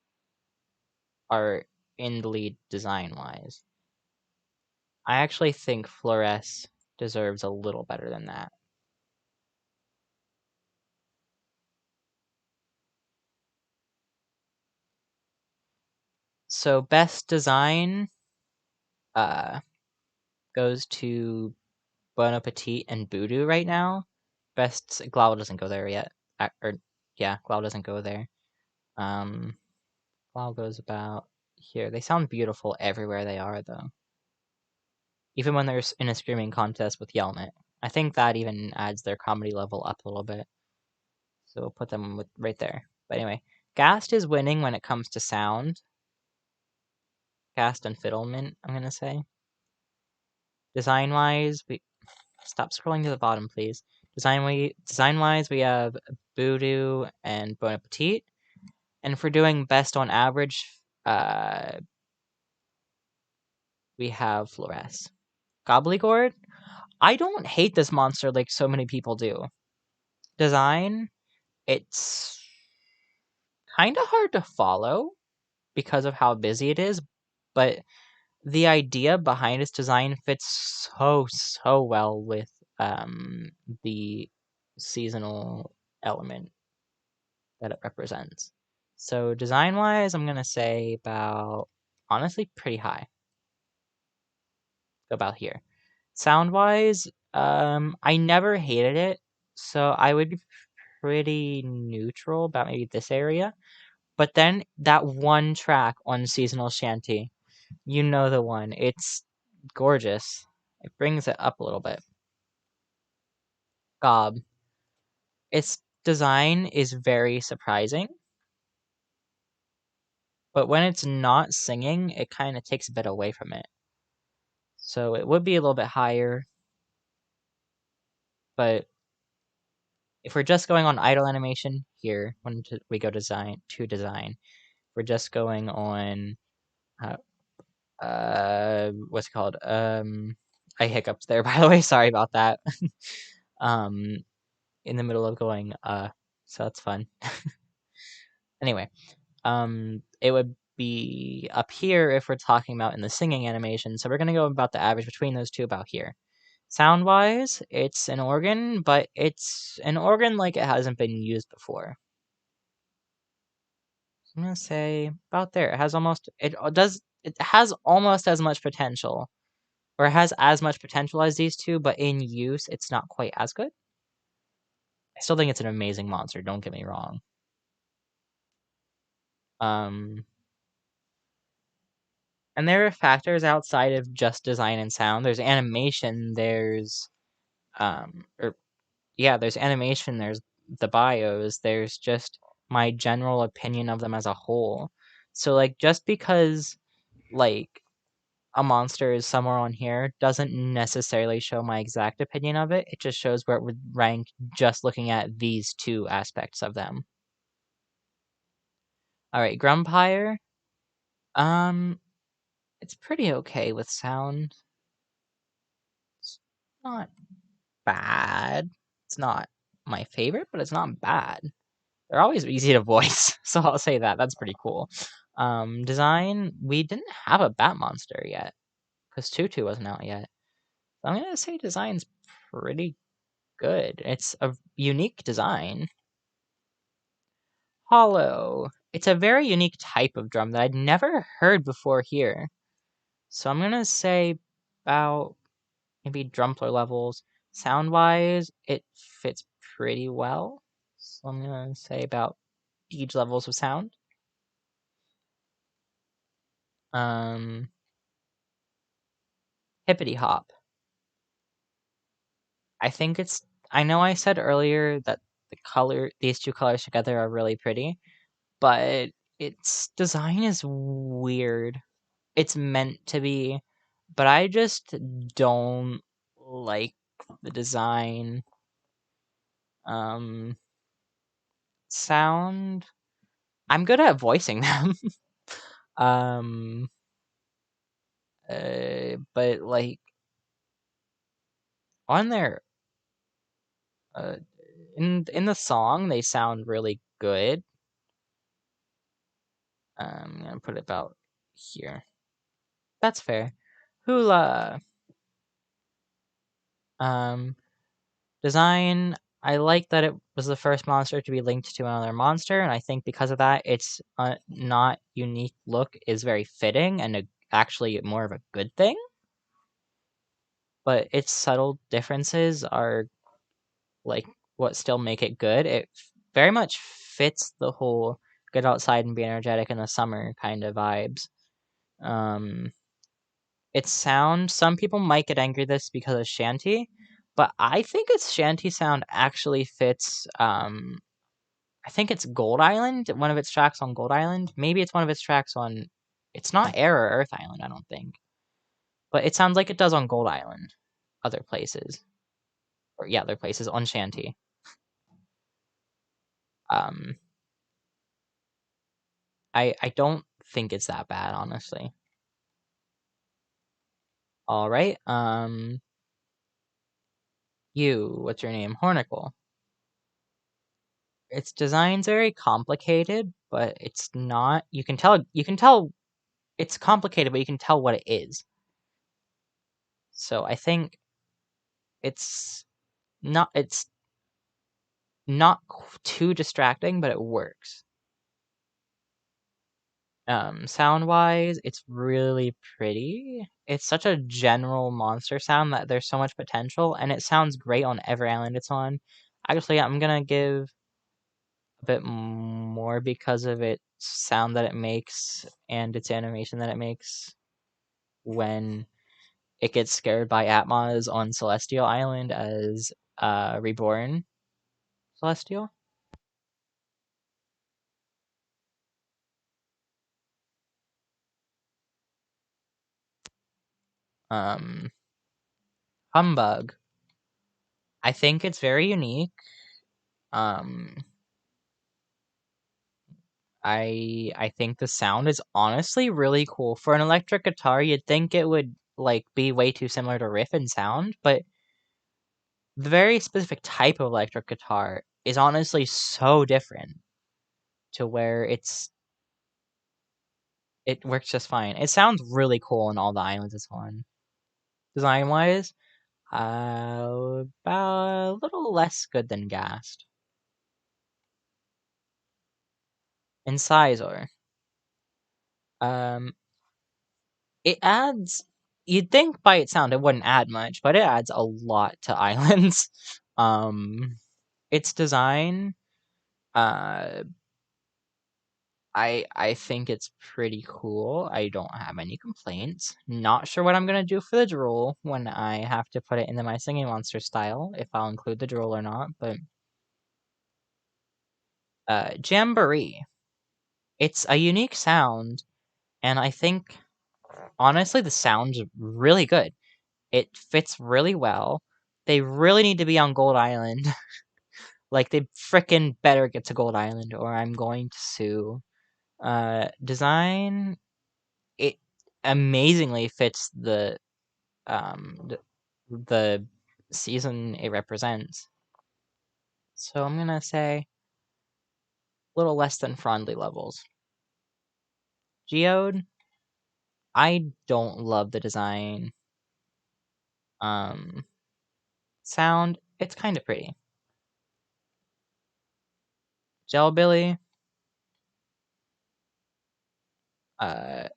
are in the lead design wise. I actually think Flores deserves a little better than that. So best design goes to Bon Appetit and Voodoo right now. Best Glow doesn't go there yet. Glow doesn't go there. Glow goes about here. They sound beautiful everywhere they are though. Even when they're in a screaming contest with Yelmet. I think that even adds their comedy level up a little bit. So we'll put them right there. But anyway, Gast is winning when it comes to sound. Gast and Fiddlement, I'm gonna say. Design-wise, we stop scrolling to the bottom, please. Design-wise, we have Voodoo and Bon Appetit. And if we're doing best on average, we have Flores. Gobblegord, I don't hate this monster like so many people do. Design, it's kind of hard to follow because of how busy it is, but the idea behind its design fits so well with the seasonal element that it represents. So design wise, I'm gonna say about honestly pretty high. About here. Sound wise, I never hated it, so I would be pretty neutral about maybe this area. But then that one track on Seasonal Shanty, you know the one. It's gorgeous. It brings it up a little bit. Gob. Its design is very surprising. But when it's not singing, it kind of takes a bit away from it. So it would be a little bit higher. But if we're just going on idle animation here, when we go design, we're just going on what's it called? I hiccuped there, by the way. Sorry about that. In the middle of going, so that's fun. Anyway, it would be up here if we're talking about in the singing animation. So we're gonna go about the average between those two about here. Sound wise, it's an organ, but it's an organ like it hasn't been used before. I'm gonna say about there. It has almost it has almost as much potential, or it has as much potential as these two, but in use, it's not quite as good. I still think it's an amazing monster. Don't get me wrong. And there are factors outside of just design and sound. There's animation. There's there's animation. There's the bios. There's just my general opinion of them as a whole. So like, just because like a monster is somewhere on here doesn't necessarily show my exact opinion of it. It just shows where it would rank just looking at these two aspects of them. All right, Grumpire. It's pretty okay with sound. It's not bad. It's not my favorite, but it's not bad. They're always easy to voice, so I'll say that. That's pretty cool. Design, we didn't have a Bat Monster yet, because Tutu wasn't out yet. So I'm gonna say design's pretty good. It's a unique design. Hollow. It's a very unique type of drum that I'd never heard before here. So I'm gonna say about maybe Drumpler levels. Sound-wise, it fits pretty well. So I'm gonna say about Beach levels of sound. Hippity Hop. I think it's. I know I said earlier that these two colors together are really pretty, but its design is weird. It's meant to be, but I just don't like the design. Sound. I'm good at voicing them. um, but like on their uh, in the song, they sound really good. I'm gonna put it about here. That's fair. Hula. Um, Design. I like that it was the first monster to be linked to another monster, and I think because of that, its not unique look is very fitting and actually more of a good thing. But its subtle differences are like what still make it good. It very much fits the whole get outside and be energetic in the summer kind of vibes. Its sound, some people might get angry at this because of Shanty, but I think its Shanty sound actually fits. I think it's Gold Island, one of its tracks on Gold Island. Maybe it's one of its tracks on. It's not Air or Earth Island, I don't think, but it sounds like it does on Gold Island, other places, or yeah, other places on Shanty. Um, I don't think it's that bad, honestly. All right. What's your name? Hornicle. Its design's very complicated, but it's not. You can tell it's complicated, but you can tell what it is. So I think it's it's not too distracting, but it works. Sound wise, it's really pretty. It's such a general monster sound that there's so much potential, and it sounds great on every island it's on. Actually, I'm gonna give a bit more because of its sound that it makes and its animation that it makes when it gets scared by Atmos on Celestial Island as Reborn Celestial. Um, Humbug. I think it's very unique. Um, I think the sound is honestly really cool. For an electric guitar, you'd think it would like be way too similar to riff in sound, but the very specific type of electric guitar is honestly so different to where it works just fine. It sounds really cool on all the islands it's on. Design wise, about a little less good than Gast. Incisor. Um, it adds. You'd think by its sound it wouldn't add much, but it adds a lot to islands. Um, its design. Uh, I think it's pretty cool. I don't have any complaints. Not sure what I'm gonna do for the drool when I have to put it into my singing monster style, if I'll include the drool or not, but Jamboree. It's a unique sound, and I think honestly the sound's really good. It fits really well. They really need to be on Gold Island. Like they frickin' better get to Gold Island or I'm going to sue. Design, it amazingly fits um the season it represents. So I'm gonna say a little less than Frondly levels. Geode, I don't love the design. Um, Sound, it's kind of pretty. Jellybilly, uh,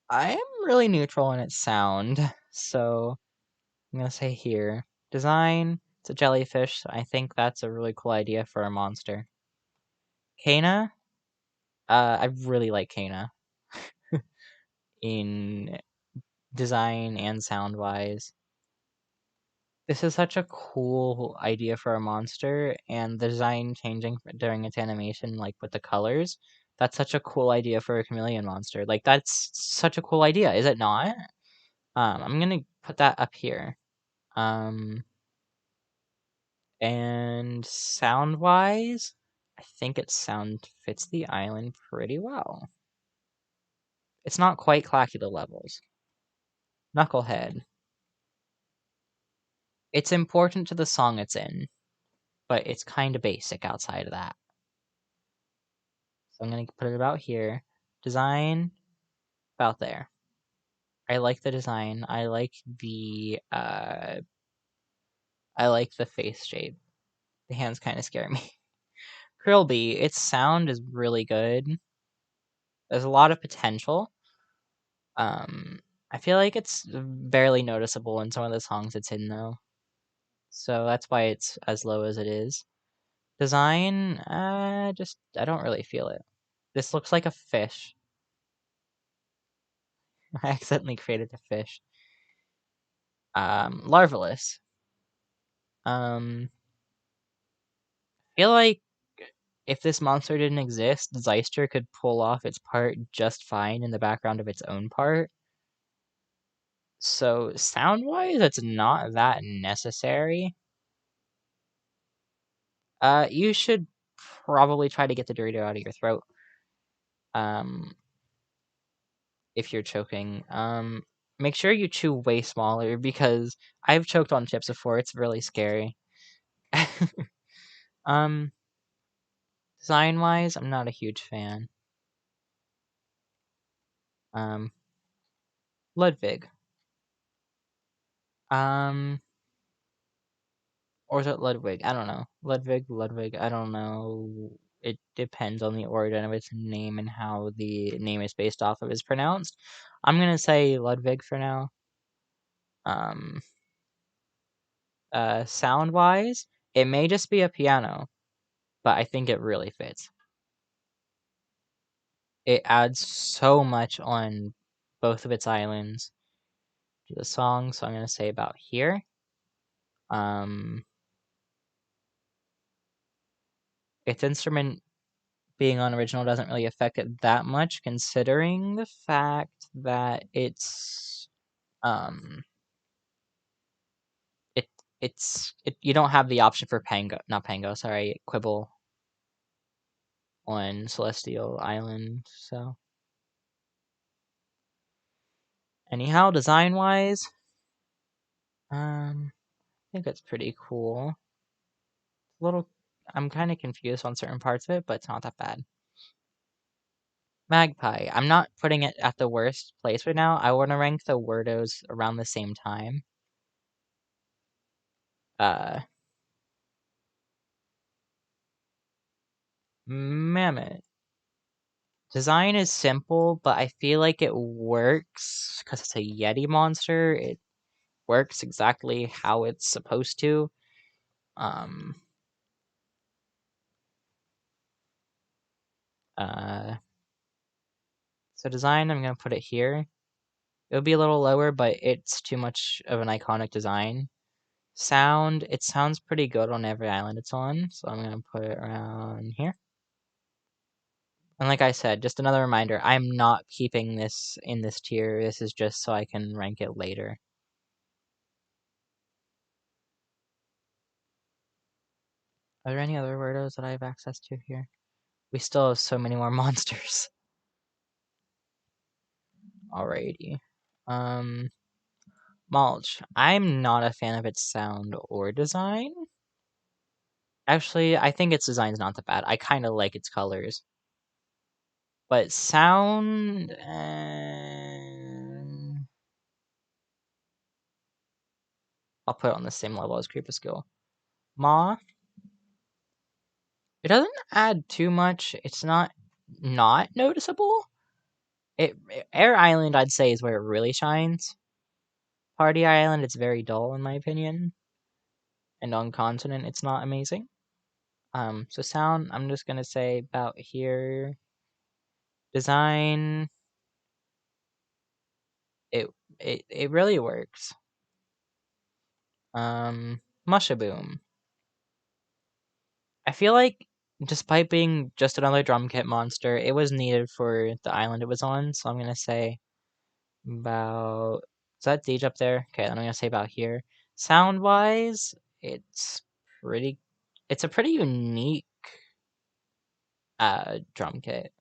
I'm really neutral in its sound. So I'm gonna say here. Design, it's a jellyfish. I think that's a really cool idea for a monster. Kana, I really like Kana in design and sound wise. This is such a cool idea for a monster, and the design changing during its animation, like with the colors, that's such a cool idea for a chameleon monster. Like, that's such a cool idea, is it not? I'm gonna put that up here. And sound-wise, I think its sound fits the island pretty well. It's not quite Clacula levels. Knucklehead. It's important to the song it's in, but it's kind of basic outside of that. So I'm going to put it about here. Design, about there. I like the design. I like the face shape. The hands kind of scare me. Krillby, its sound is really good. There's a lot of potential. I feel like it's barely noticeable in some of the songs it's in though. So that's why it's as low as it is. Design, I don't really feel it. This looks like a fish. I accidentally created a fish. Larvalus. I feel like if this monster didn't exist, Zeister could pull off its part just fine in the background of its own part. So sound-wise, it's not that necessary. You should probably try to get the Dorito out of your throat. If you're choking. Make sure you chew way smaller because I've choked on chips before. It's really scary. um, Design-wise, I'm not a huge fan. Ludwig. Or is it Ludwig? I don't know. Ludwig, I don't know. It depends on the origin of its name and how the name is based off of is pronounced. I'm gonna say Ludwig for now. Sound wise, it may just be a piano, but I think it really fits. It adds so much on both of its islands to the song, so I'm gonna say about here. Its instrument being unoriginal doesn't really affect it that much, considering the fact that you don't have the option for Quibble on Celestial Island, so. Anyhow, design-wise, I think it's pretty cool. I'm kind of confused on certain parts of it, but it's not that bad. Magpie. I'm not putting it at the worst place right now. I want to rank the Wordos around the same time. Mammoth. Design is simple, but I feel like it works because it's a Yeti monster. It works exactly how it's supposed to. So design, I'm gonna put it here. It'll be a little lower, but it's too much of an iconic design. Sound, it sounds pretty good on every island it's on, so I'm gonna put it around here. And like I said, just another reminder, I'm not keeping this in this tier. This is just so I can rank it later. Are there any other Wordos that I have access to here? We still have so many more monsters. Alrighty. Mulch. I'm not a fan of its sound or design. Actually, I think its design's not that bad. I kind of like its colors. But sound... I'll put it on the same level as Creepaskill. Maw. It doesn't add too much. It's not noticeable. Air Island, I'd say, is where it really shines. Party Island, it's very dull in my opinion. And on Continent, it's not amazing. So sound, I'm just gonna say about here. Design, it really works. Mushaboom. I feel like, despite being just another drum kit monster, it was needed for the island it was on, so I'm gonna say about... Is that Deej up there? Okay, then I'm gonna say about here. Sound-wise, it's pretty... It's a pretty unique drum kit.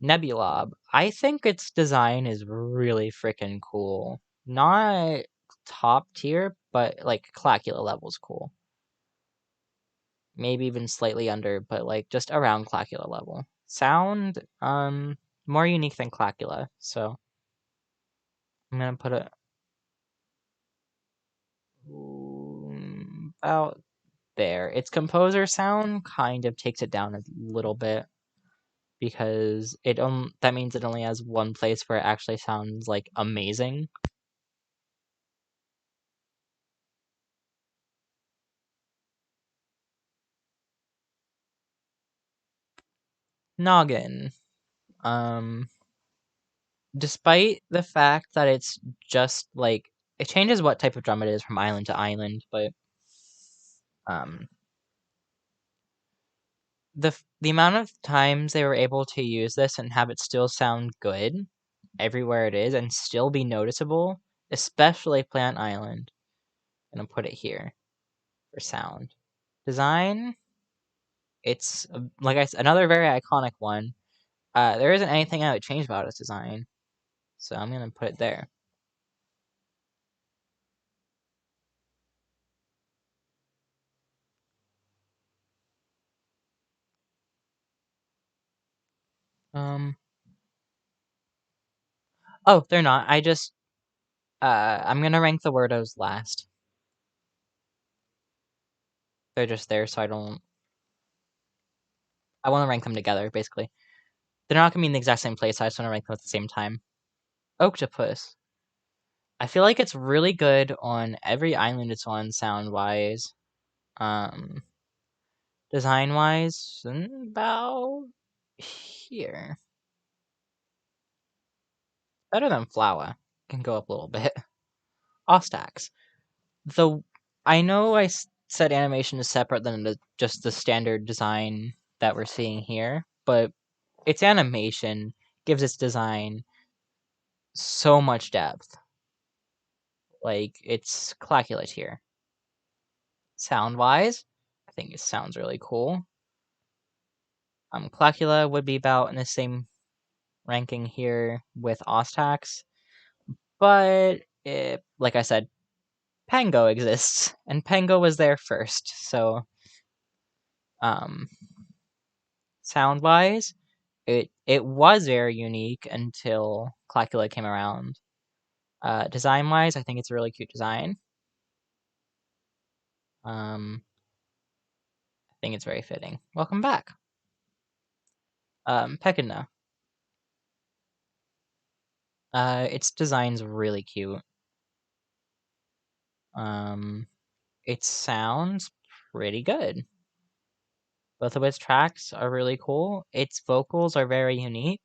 Nebulob. I think its design is really freaking cool. Not top tier, but like Clacula level's cool. Maybe even slightly under, but like just around Clacula level. Sound, more unique than Clacula, so I'm gonna put it about there. Its composer sound kind of takes it down a little bit because that means it only has one place where it actually sounds like amazing. Noggin. Um, Despite the fact that it's just like it changes what type of drum it is from island to island, but um, the amount of times they were able to use this and have it still sound good everywhere it is and still be noticeable, especially Plant Island. I'm gonna put it here for sound. Design, it's like I said, another very iconic one. There isn't anything I would change about its design, so I'm gonna put it there. Um, oh, they're not. I'm gonna rank the Wordos last. They're just there, so I want to rank them together, basically. They're not gonna be in the exact same place, so I just want to rank them at the same time. Octopus. I feel like it's really good on every island it's on, sound-wise. Um, Design-wise, about here. Better than Flower. Can go up a little bit. Ostax. I know said animation is separate than just the standard design that we're seeing here, but its animation gives its design so much depth. Like, it's Clacula here. Sound-wise, I think it sounds really cool. Clacula would be about in the same ranking here with Ostax, but like I said, Pango exists, and Pango was there first, so um, sound-wise, it was very unique until Clacula came around. Design-wise, I think it's a really cute design. I think it's very fitting. Welcome back. Pekina. Its design's really cute. It sounds pretty good. Both of its tracks are really cool. Its vocals are very unique.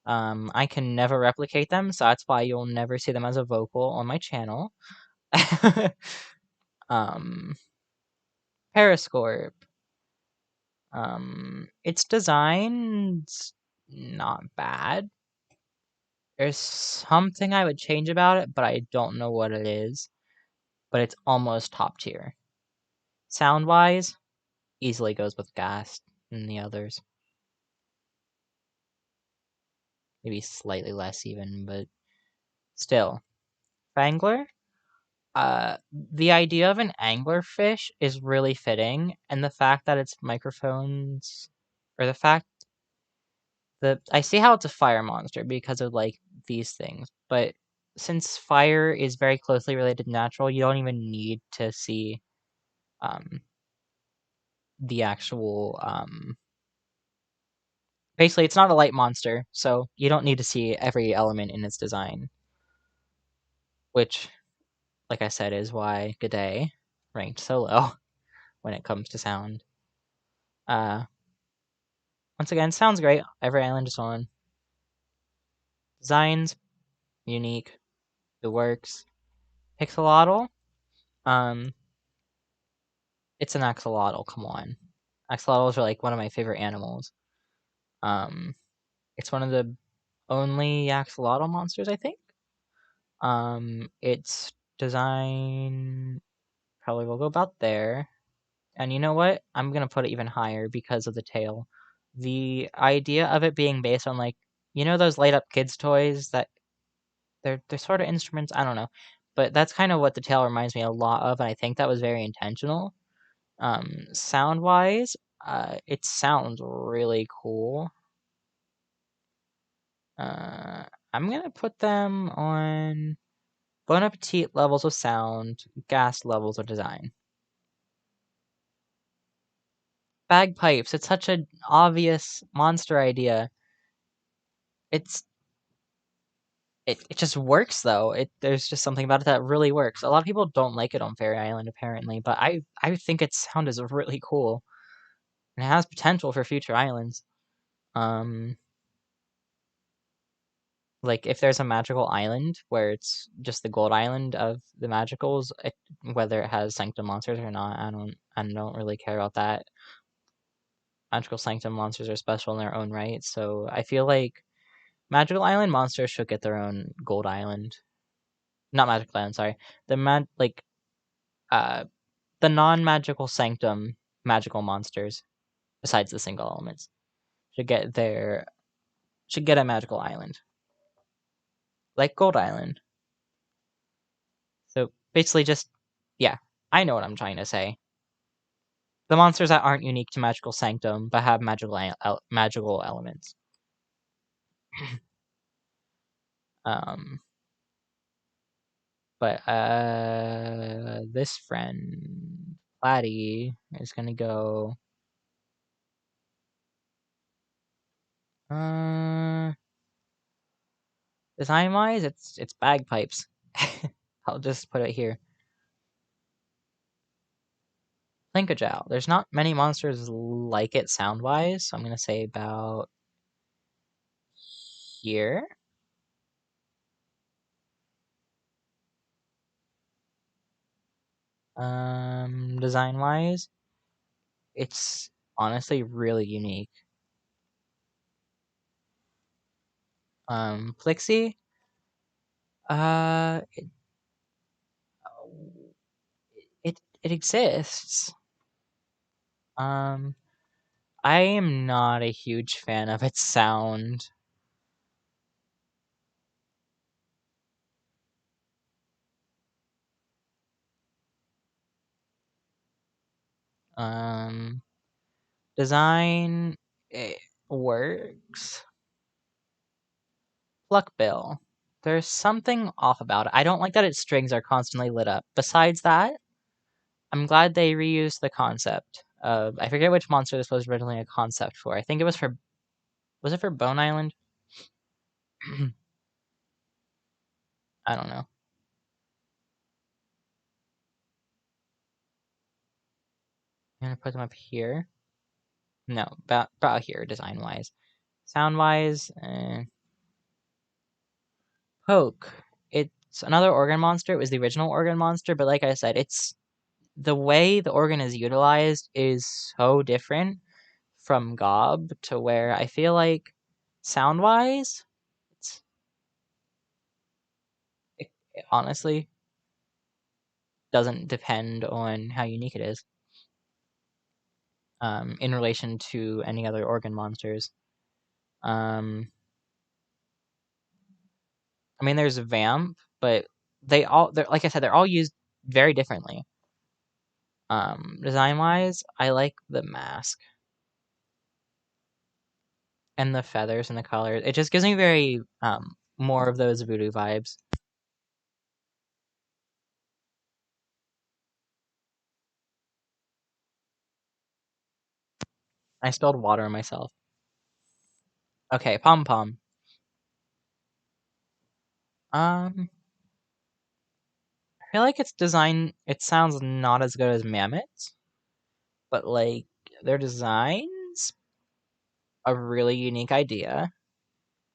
I can never replicate them, so that's why you'll never see them as a vocal on my channel. Periscope. Its design's not bad. There's something I would change about it, but I don't know what it is. But it's almost top tier. Sound-wise, easily goes with Ghast and the others. Maybe slightly less even, but still. Fangler? The idea of an anglerfish is really fitting, and the fact that its microphones, or the fact that I see how it's a fire monster because of like these things, but since fire is very closely related to natural, you don't even need to see the actual basically it's not a light monster, so you don't need to see every element in its design. Which like I said, is why Geode ranked so low when it comes to sound. Once again, sounds great. Every island is on. Designs, unique. It works. Axolotl, um, it's an axolotl. Come on, axolotls are like one of my favorite animals. Um, it's one of the only axolotl monsters, I think. Its design probably will go about there. And you know what? I'm gonna put it even higher because of the tail. The idea of it being based on like those light up kids toys that they're sort of instruments. I don't know, but that's kind of what the tail reminds me a lot of, and I think that was very intentional. Sound wise, it sounds really cool. Uh, I'm gonna put them on Bon Appetit levels of sound, gas levels of design. Bagpipes, it's such an obvious monster idea. It's it just works though. There's just something about it that really works. A lot of people don't like it on Fairy Island apparently, but I think its sound is really cool. And it has potential for future islands. Um like if there's a magical island where it's just the gold island of the magicals, whether it has sanctum monsters or not, I don't really care about that. Magical sanctum monsters are special in their own right, so I feel like magical island monsters should get their own gold island. Not magical island, sorry. The uh the non-magical sanctum magical monsters besides the single elements should get a magical island. Like Gold Island. So basically just yeah, I know what I'm trying to say. The monsters that aren't unique to magical sanctum but have magical elements. Um but this friend Laddie is gonna go uh design wise it's bagpipes. I'll just put it here. Linkajal. There's not many monsters like it sound wise, so I'm gonna say about here. Design wise, it's honestly really unique. Plixie, uh, it exists. Um, I am not a huge fan of its sound. Um, design, it works. Pluckbill. There's something off about it. I don't like that its strings are constantly lit up. Besides that, I'm glad they reused the concept of I forget which monster this was originally a concept for. I think it was it for Bone Island? I don't know. I'm gonna put them up here. No, about here design wise. Sound wise, Poke. It's another organ monster. It was the original organ monster, but like I said, it's the way the organ is utilized is so different from Gob to where I feel like sound wise, it honestly doesn't depend on how unique it is. In relation to any other organ monsters. Um, I mean, there's Vamp, but they're like I said, they're all used very differently. Design wise, I like the mask and the feathers and the colors. It just gives me very more of those voodoo vibes. I spilled water on myself. Okay, Pom Pom. Um, feel like its design, it sounds not as good as Mammoth's, but like their design's a really unique idea.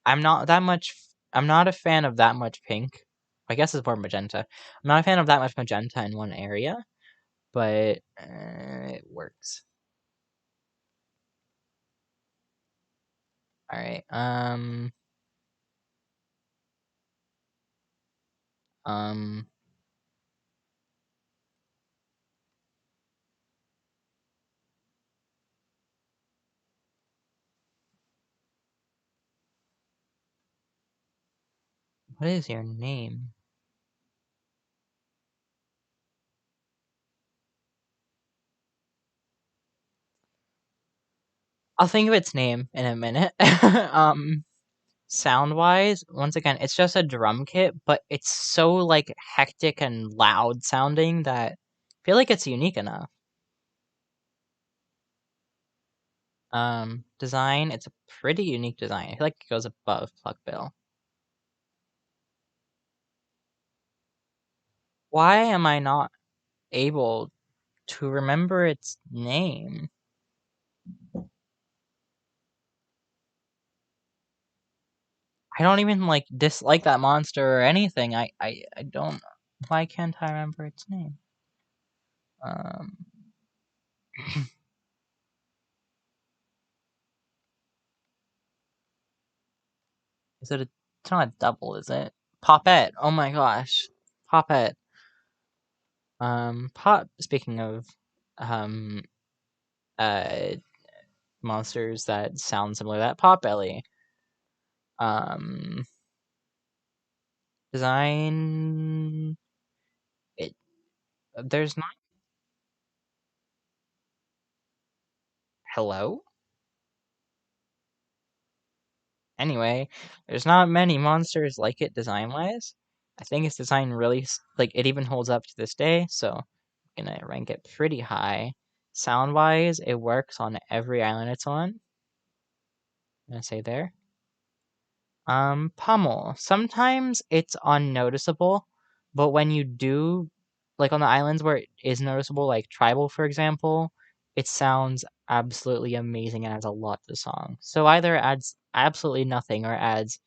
I'm not a fan of that much pink. I guess it's more magenta. I'm not a fan of that much magenta in one area, but it works. All right. Um. What is your name? I'll think of its name in a minute. Sound-wise, once again, it's just a drum kit, but it's so like hectic and loud sounding that I feel like it's unique enough. Design, it's a pretty unique design. I feel like it goes above Pluckbill. Why am I not able to remember its name? I don't even like dislike that monster or anything. I don't. Why can't I remember its name? Um, is it a? It's not a double, is it? Poppet. Oh my gosh, Poppet. Pop. Speaking of, um, uh, monsters that sound similar to that, Potbelly. Um, design. It. There's not. Hello. Anyway, there's not many monsters like it design-wise. I think its design really, like, it even holds up to this day, so I'm gonna rank it pretty high. Sound-wise, it works on every island it's on. I'm gonna say there. Pummel. Sometimes it's unnoticeable, but when you do, like on the islands where it is noticeable, like Tribal, for example, it sounds absolutely amazing and adds a lot to the song. So either it adds absolutely nothing or it adds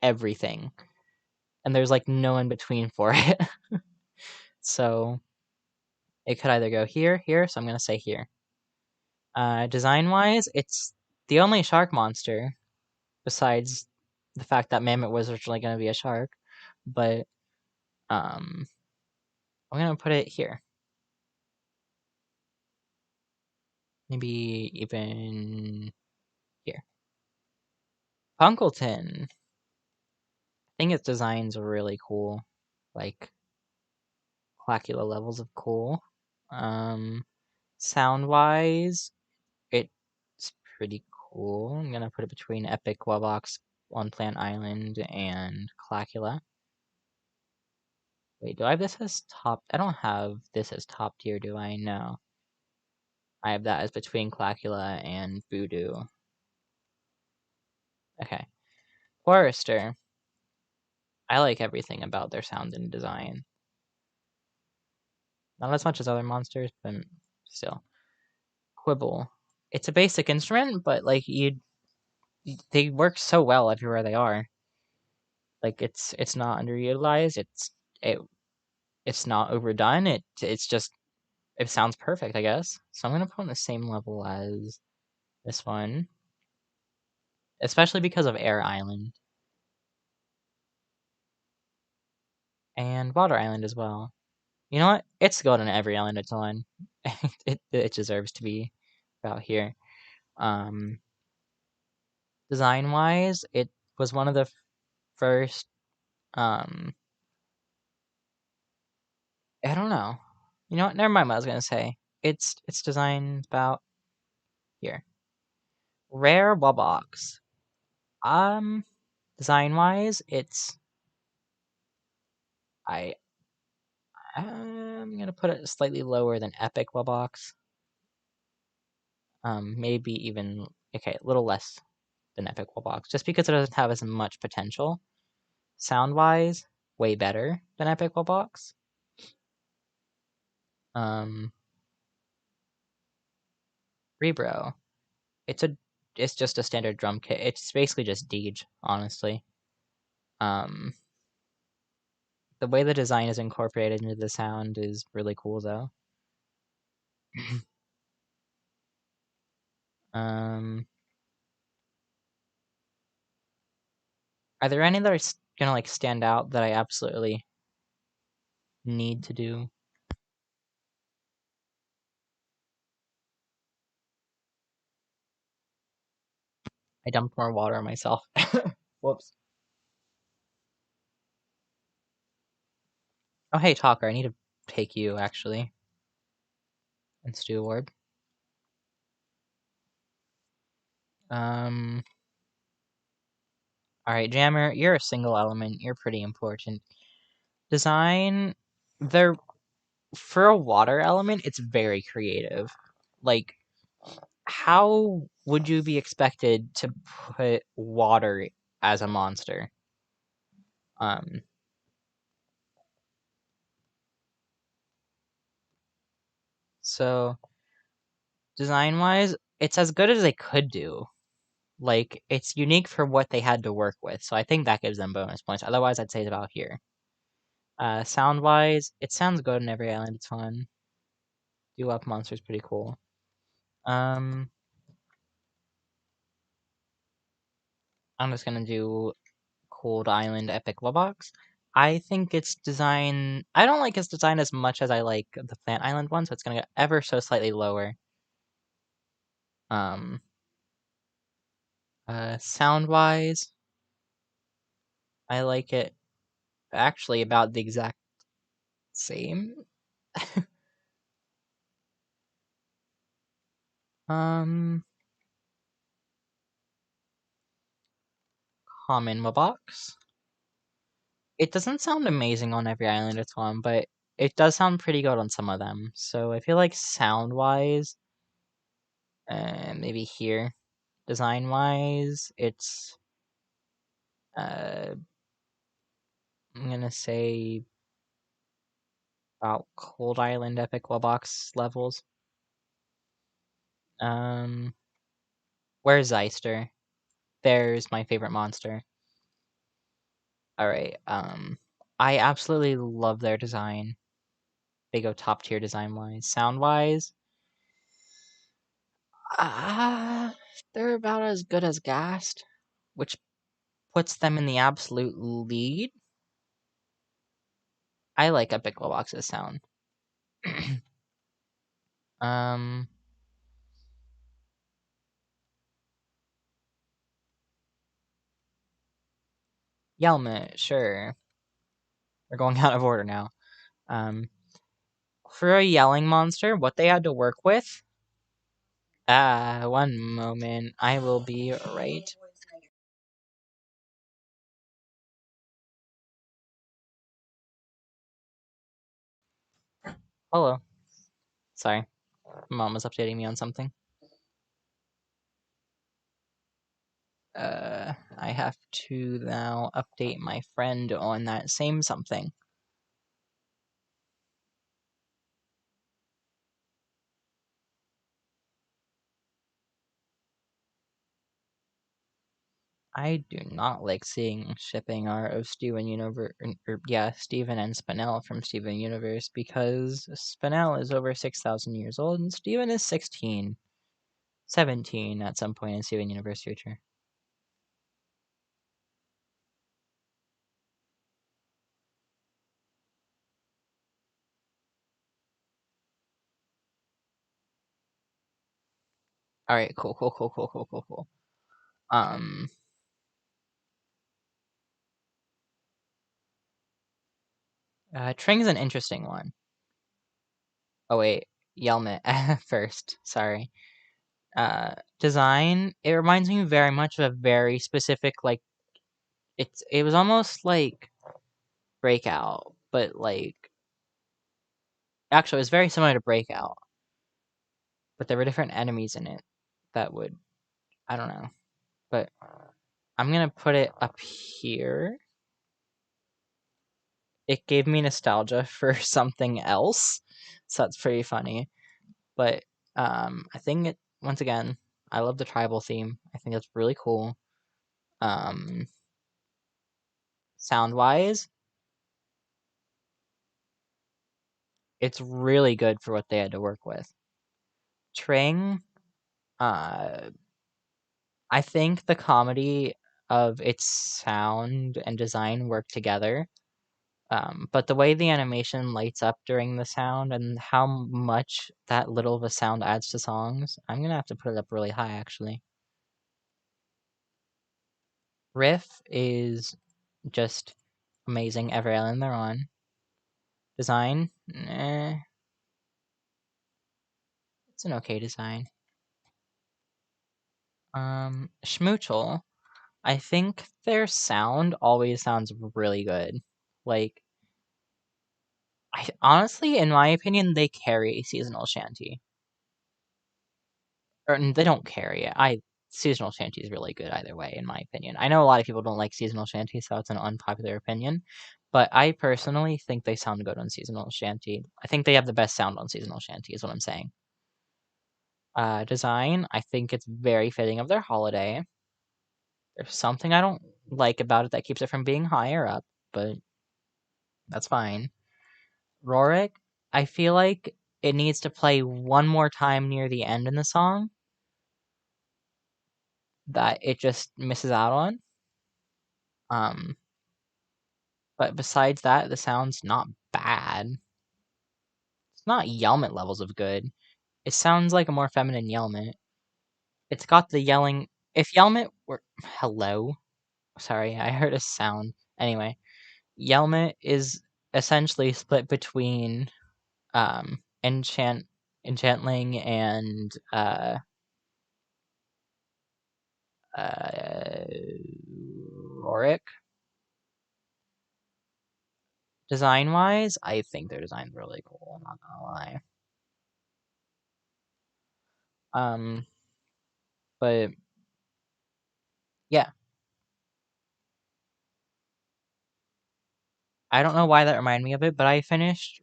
everything. And there's like no in between for it. So it could either go here, here, so I'm gonna say here. Design wise, it's the only shark monster besides the fact that Mammoth was originally gonna be a shark. But I'm gonna put it here. Maybe even here. Punkleton. I think its design's really cool. Like Clacula levels of cool. Sound wise, it's pretty cool. I'm gonna put it between Epic Wubbox on Plant Island and Clacula. Wait, do I have this as top? I don't have this as top tier, do I? No. I have that as between Clacula and Voodoo. Okay. Forester. I like everything about their sound and design. Not as much as other monsters, but still. Quibble. It's a basic instrument, but like they work so well everywhere they are. Like it's not underutilized. It it's not overdone. It's just it sounds perfect, I guess. So I'm gonna put on the same level as this one, especially because of Air Island and Water Island as well. You know what? It's good on every island it's on. it deserves to be about here. Um, design wise, it was one of the first. Um, I don't know. You know what? Never mind what I was gonna say. It's designed about here. Rare Wubbox. Um, design wise, it's I I'm gonna put it slightly lower than Epic Wubbox. Maybe even okay, a little less than Epic Wubbox, just because it doesn't have as much potential. Sound wise, way better than Epic Wubbox. Rebro. It's just a standard drum kit. It's basically just Deej, honestly. The way the design is incorporated into the sound is really cool, though. Are there any that are gonna like stand out that I absolutely need to do? I dumped more water on myself. Whoops. Oh, hey, Talker, I need to take you, actually. And Stu Award. Alright, Jammer, you're a single element. You're pretty important. Design, they're... For a water element, it's very creative. Like, how would you be expected to put water as a monster? So, design-wise, it's as good as they could do. Like, it's unique for what they had to work with, so I think that gives them bonus points. Otherwise, I'd say it's about here. Sound-wise, it sounds good in every island. It's fun. Do Up Monster's pretty cool. I'm just gonna do Cold Island Epic Lobox. I think its design... I don't like its design as much as I like the Plant Island one, so it's gonna get ever so slightly lower. Sound-wise, I like it actually about the exact same. Common Lobox. It doesn't sound amazing on every island it's on, but it does sound pretty good on some of them. So I feel like sound-wise, maybe here. Design-wise, it's... I'm gonna say about Cold Island Epic Lobox levels. Where's Zeister? There's my favorite monster. Alright, I absolutely love their design. They go top tier design-wise. Sound-wise, they're about as good as Gast, which puts them in the absolute lead. I like Epic Lobox's sound. Yelmet, sure. We're going out of order now. For a yelling monster, what they had to work with... one moment. I will be right. Hello. Sorry. Mom was updating me on something. I have to now update my friend on that same something. I do not like seeing shipping art of Steven Universe, Steven and Spinel from Steven Universe, because Spinel is over 6,000 years old and Steven is 16, 17 at some point in Steven Universe future. Alright, cool. Tring's an interesting one. Oh wait, Yelmet first, sorry. Design, it reminds me very much of a very specific, like, it was almost like Breakout, but like, actually it was very similar to Breakout, but there were different enemies in it that would, I don't know, but I'm gonna put it up here. it gave me nostalgia for something else, so that's pretty funny. But I think once again, I love the tribal theme. I think that's really cool. Sound wise, it's really good for what they had to work with. Tring, uh, I think the comedy of its sound and design work together. But the way the animation lights up during the sound and how much that little of a sound adds to songs, I'm gonna have to put it up really high actually. Riff is just amazing. Every island they're on. Design, it's an okay design. Schmutzle, I think their sound always sounds really good. Like, honestly, in my opinion, they carry seasonal shanty. Or they don't carry it. Seasonal shanty is really good either way, in my opinion. I know a lot of people don't like seasonal shanty, so it's an unpopular opinion. But I personally think they sound good on seasonal shanty. I think they have the best sound on seasonal shanty, is what I'm saying. Design, I think it's very fitting of their holiday. There's something I don't like about it that keeps it from being higher up, but that's fine. Rorik, I feel like it needs to play one more time near the end in the song that it just misses out on. Um, but besides that, the sound's not bad. It's not Yelmet levels of good. It sounds like a more feminine Yelmet. It's got the yelling. If Yelmet were. Hello? Sorry, I heard a sound. Anyway, Yelmet is essentially split between Enchantling and uh Rorik. Design wise, I think their design's really cool, I'm not gonna lie. Um but yeah. I don't know why that reminded me of it, but I finished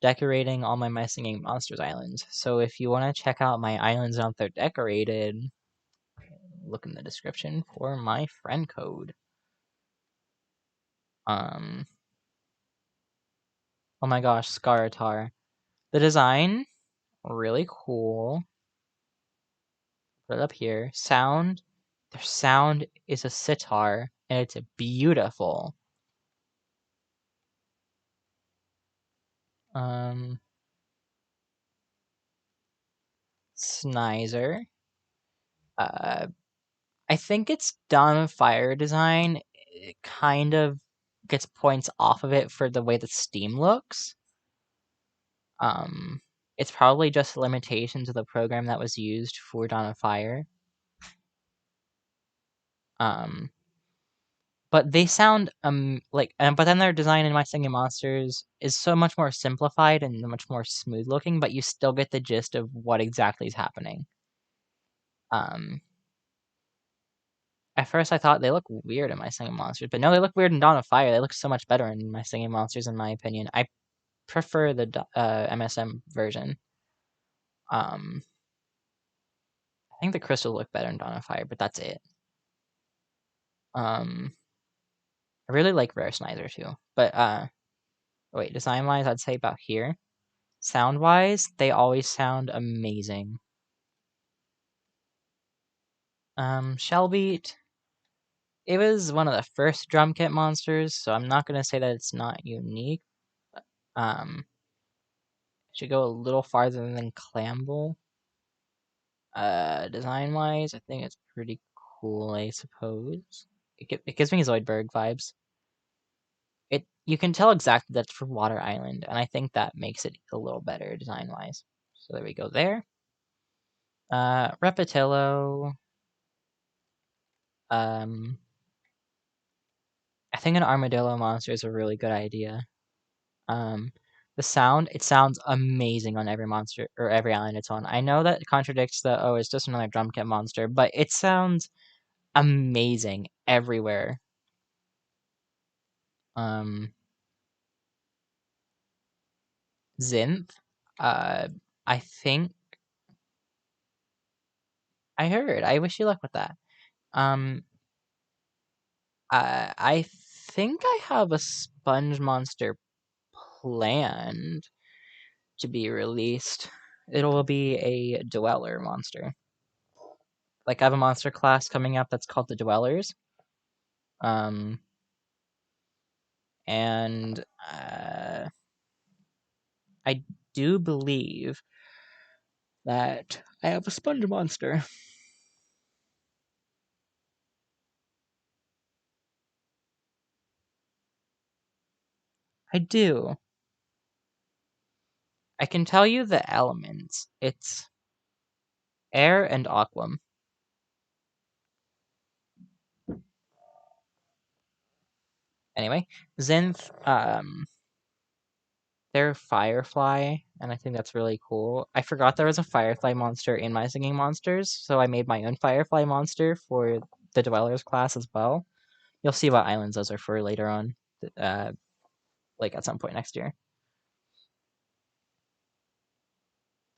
decorating all my Singing Monsters islands. So if you want to check out my islands once they're decorated, look in the description for my friend code. Um, oh my gosh, Scaratar. The design, really cool. Put it up here. Sound, their sound is a sitar, and it's beautiful. Snizer. Uh, I think it's done fire design. It kind of gets points off of it for the way the steam looks. Um, it's probably just limitations of the program that was used for Dawn of Fire. Um, but they sound but then their design in My Singing Monsters is so much more simplified and much more smooth looking, but you still get the gist of what exactly is happening. Um, At first, I thought they look weird in My Singing Monsters, but no, they look weird in Dawn of Fire. They look so much better in My Singing Monsters, in my opinion. I prefer the MSM version. Um, I think the crystals look better in Dawn of Fire, but that's it. I really like Rare Snizer too, but wait, design wise, I'd say about here. Sound wise, they always sound amazing. Shellbeat. It was one of the first drum kit monsters, so I'm not gonna say that it's not unique. Um, should go a little farther than Clamble. Design wise, I think it's pretty cool, I suppose. It gives me Zoidberg vibes. You can tell exactly that's for Water Island, and I think that makes it a little better design wise. So there we go there. Repetillo. Um, I think an armadillo monster is a really good idea. Um, it sounds amazing on every monster or every island it's on. I know that contradicts it's just another drum kit monster, but it sounds amazing everywhere. Zinth. I think I heard. I wish you luck with that. I think I have a sponge monster planned to be released. It'll be a Dweller monster. Like, I have a monster class coming up that's called the Dwellers. And I do believe that I have a sponge monster. I do. I can tell you the elements. It's air and aquam. Anyway, Zinth, they're Firefly, and I think that's really cool. I forgot there was a Firefly monster in my Singing Monsters, so I made my own Firefly monster for the Dwellers class as well. You'll see what islands those are for later on, like at some point next year.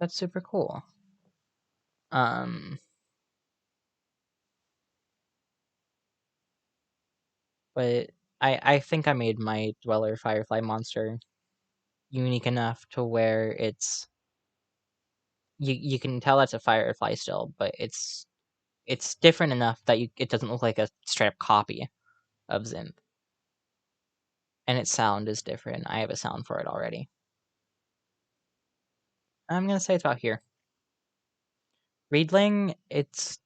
That's super cool. But I think I made my Dweller Firefly monster unique enough to where you can tell that's a Firefly still, but it's different enough that it doesn't look like a straight up copy of Zinth. And its sound is different. I have a sound for it already. I'm gonna say it's about here. Reedling, it's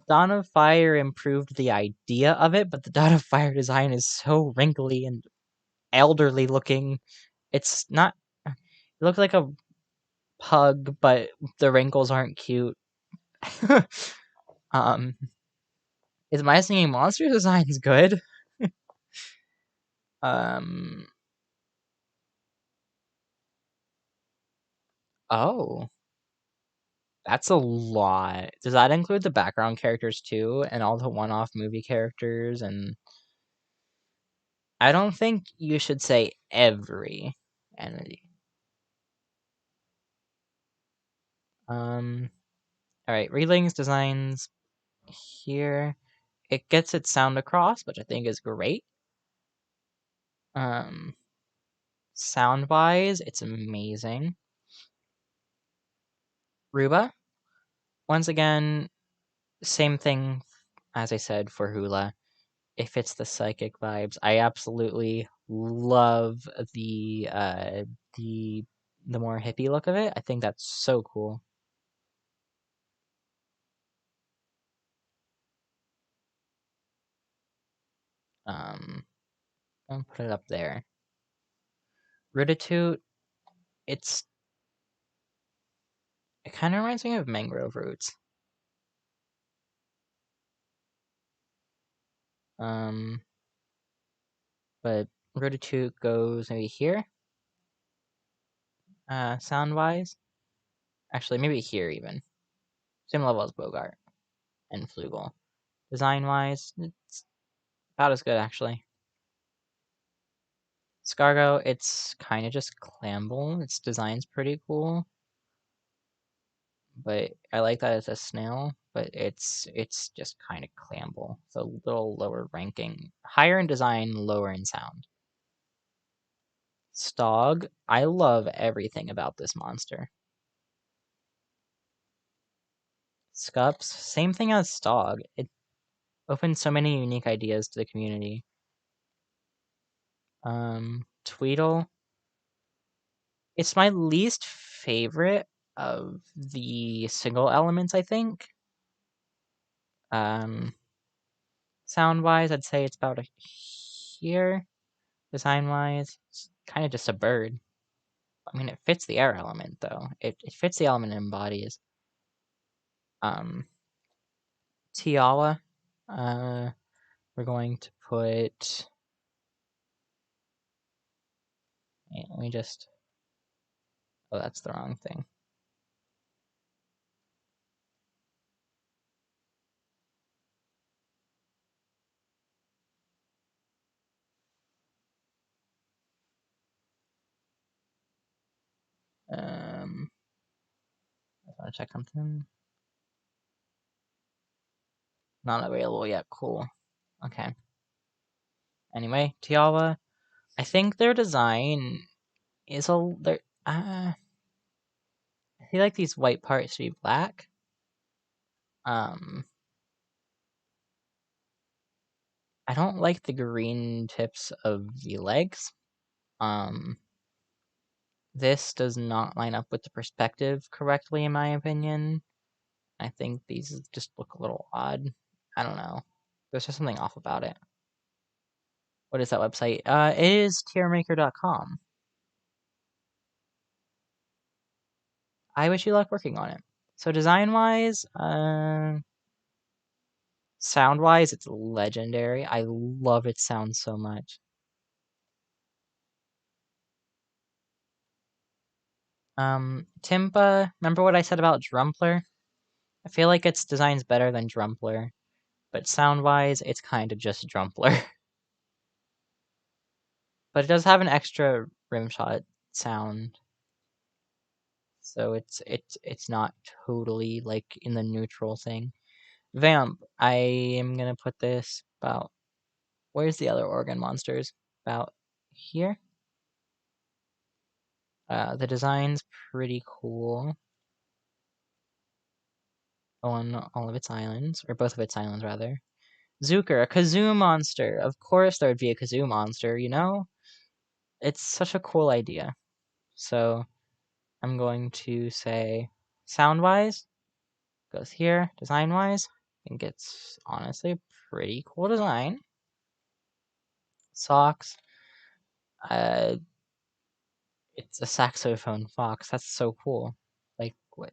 Dawn of Fire improved the idea of it, but the Dawn of Fire design is so wrinkly and elderly looking. It's not. It looks like a pug, but the wrinkles aren't cute. um, is my Singing Monster designs good? um, oh, that's a lot. Does that include the background characters too, and all the one-off movie characters? And I don't think you should say every entity. All right, Reeling's designs here. It gets its sound across, which I think is great. Sound wise, it's amazing. Ruba, once again, same thing as I said for Hula. It fits the psychic vibes. I absolutely love the the more hippie look of it. I think that's so cool. I'll put it up there. Riditoot, it kind of reminds me of mangrove roots. But Riditoot goes maybe here. Sound wise, actually maybe here even. Same level as Bogart and Flugel. Design wise, it's about as good actually. Scargo, it's kind of just Clamble. Its design's pretty cool, but I like that it's a snail. But it's just kind of Clamble, so a little lower ranking, higher in design, lower in sound. Stog, I love everything about this monster. Scups, same thing as Stog. It opens so many unique ideas to the community. Tweedle, it's my least favorite of the single elements, I think. Sound wise, I'd say it's about here. Design wise, it's kind of just a bird. I mean, it fits the air element though. It fits the element it embodies. Tiawa, we're going to put. Let me just. Oh, that's the wrong thing. Want to check something? Not available yet. Cool. Okay. Anyway, Tiawa, I think their design is I feel like these white parts should be black. I don't like the green tips of the legs. This does not line up with the perspective correctly, in my opinion. I think these just look a little odd. I don't know. There's just something off about it. What is that website? It is tiermaker.com. I wish you luck working on it. So design-wise, sound-wise, it's legendary. I love its sound so much. Timpa, remember what I said about Drumpler? I feel like its design's better than Drumpler, but sound-wise, it's kind of just Drumpler. But it does have an extra rimshot sound, so it's not totally like in the neutral thing. Vamp, I am gonna put this about, where's the other organ monsters? About here. The design's pretty cool on all of its islands, or both of its islands rather. Zuker, a kazoo monster. Of course there would be a kazoo monster, you know? It's such a cool idea. So I'm going to say sound-wise, goes here. Design-wise, I think it's honestly a pretty cool design. Socks. It's a saxophone fox. That's so cool. Like, what?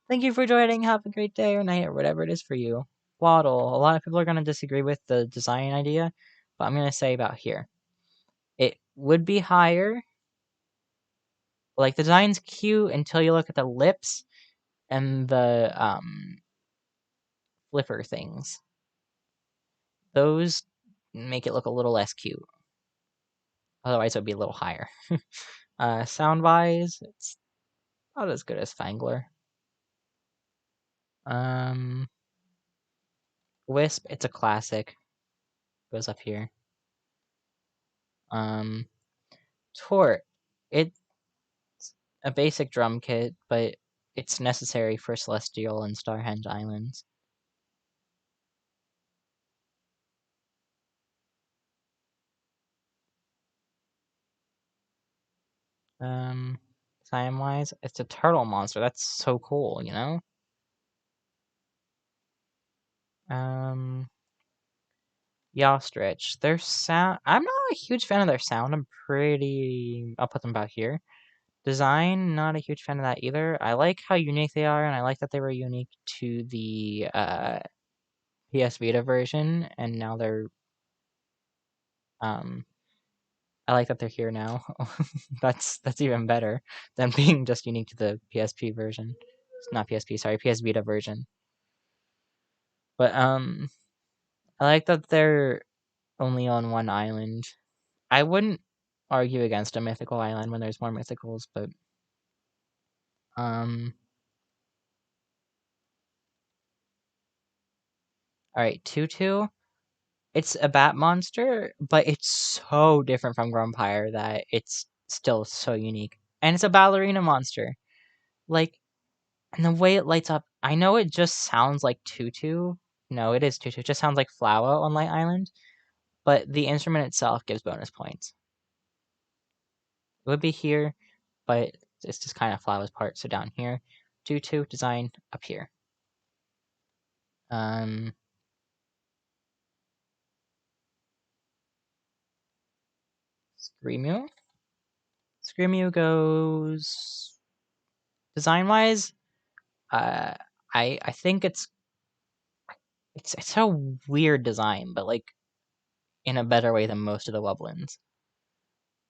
Thank you for joining. Have a great day or night or whatever it is for you. Waddle. A lot of people are going to disagree with the design idea, but I'm going to say about here. It would be higher. Like, the design's cute until you look at the lips and the flipper things. Those make it look a little less cute. Otherwise, it would be a little higher. Sound-wise, it's not as good as Fangler. Wisp, it's a classic. Goes up here. Tort, it's a basic drum kit, but it's necessary for Celestial and Starhenge Islands. Time-wise, it's a turtle monster. That's so cool, you know? Yostrich. Their sound, I'm not a huge fan of their sound. I'll put them about here. Design, not a huge fan of that either. I like how unique they are, and I like that they were unique to the PS Vita version, and now they're I like that they're here now. That's even better than being just unique to the PSP version. It's not PSP, sorry, PS Vita version. But I like that they're only on one island. I wouldn't argue against a mythical island when there's more mythicals, but alright, Tutu. It's a bat monster, but it's so different from Grumpire that it's still so unique. And it's a ballerina monster. Like, and the way it lights up, I know it just sounds like Tutu. No, it is Tutu. It just sounds like Flower on Light Island. But the instrument itself gives bonus points. It would be here, but it's just kind of Flower's part. So down here, Tutu, design, up here. Screamew. Screamew goes design-wise. I think it's a weird design, but like in a better way than most of the Wublins.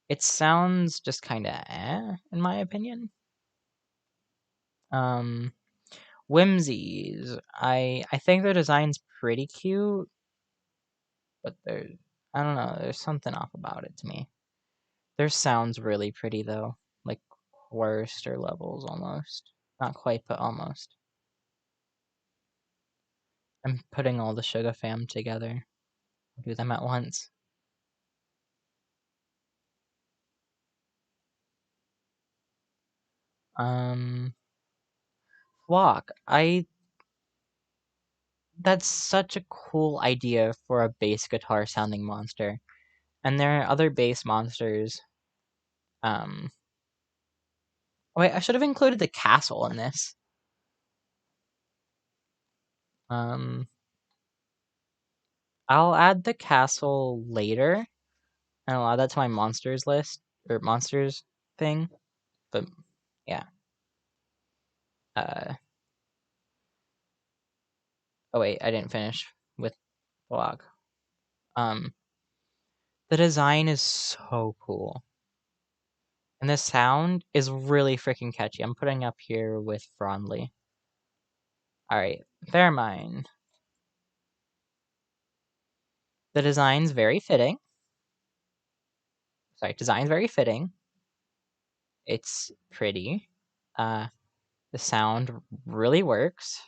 It sounds just kind of in my opinion. Whimsies. I think their design's pretty cute, but I don't know, there's something off about it to me. Their sound's really pretty though. Like, worster levels almost. Not quite, but almost. I'm putting all the Sugar Fam together. I'll do them at once. Flock. That's such a cool idea for a bass guitar sounding monster. And there are other bass monsters. Wait, I should have included the castle in this. I'll add the castle later, and I'll add that to my monsters list, or monsters thing, but yeah. Oh wait, I didn't finish with Block. The design is so cool. And the sound is really freaking catchy. I'm putting up here with Frondly. Alright, Fairmine. The design's very fitting. Sorry, design's very fitting. It's pretty. The sound really works.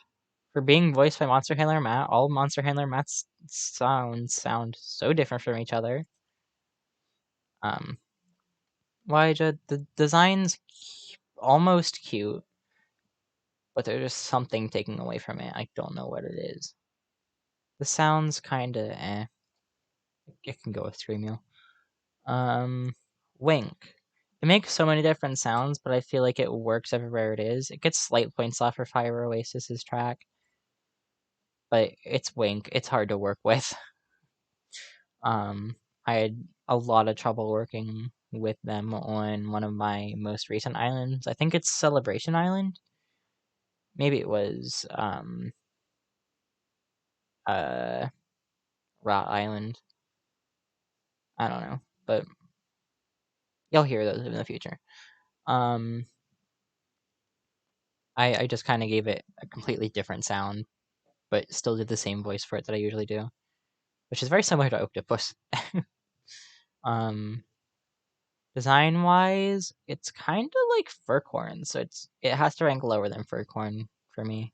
For being voiced by Monster Handler Matt, all Monster Handler Matt's sounds sound so different from each other. The design's almost cute, but there's just something taking away from it. I don't know what it is. The sound's kinda eh. It can go with Screamio. Wink. It makes so many different sounds, but I feel like it works everywhere it is. It gets slight points off for Fire Oasis's track, but it's Wink. It's hard to work with. I had a lot of trouble working with them on one of my most recent islands. I think it's Celebration Island. Maybe it was Rot Island. I don't know, but you'll hear those in the future. I just kind of gave it a completely different sound, but still did the same voice for it that I usually do, which is very similar to Octopus. Design wise, it's kind of like Furcorn, so it has to rank lower than Furcorn for me.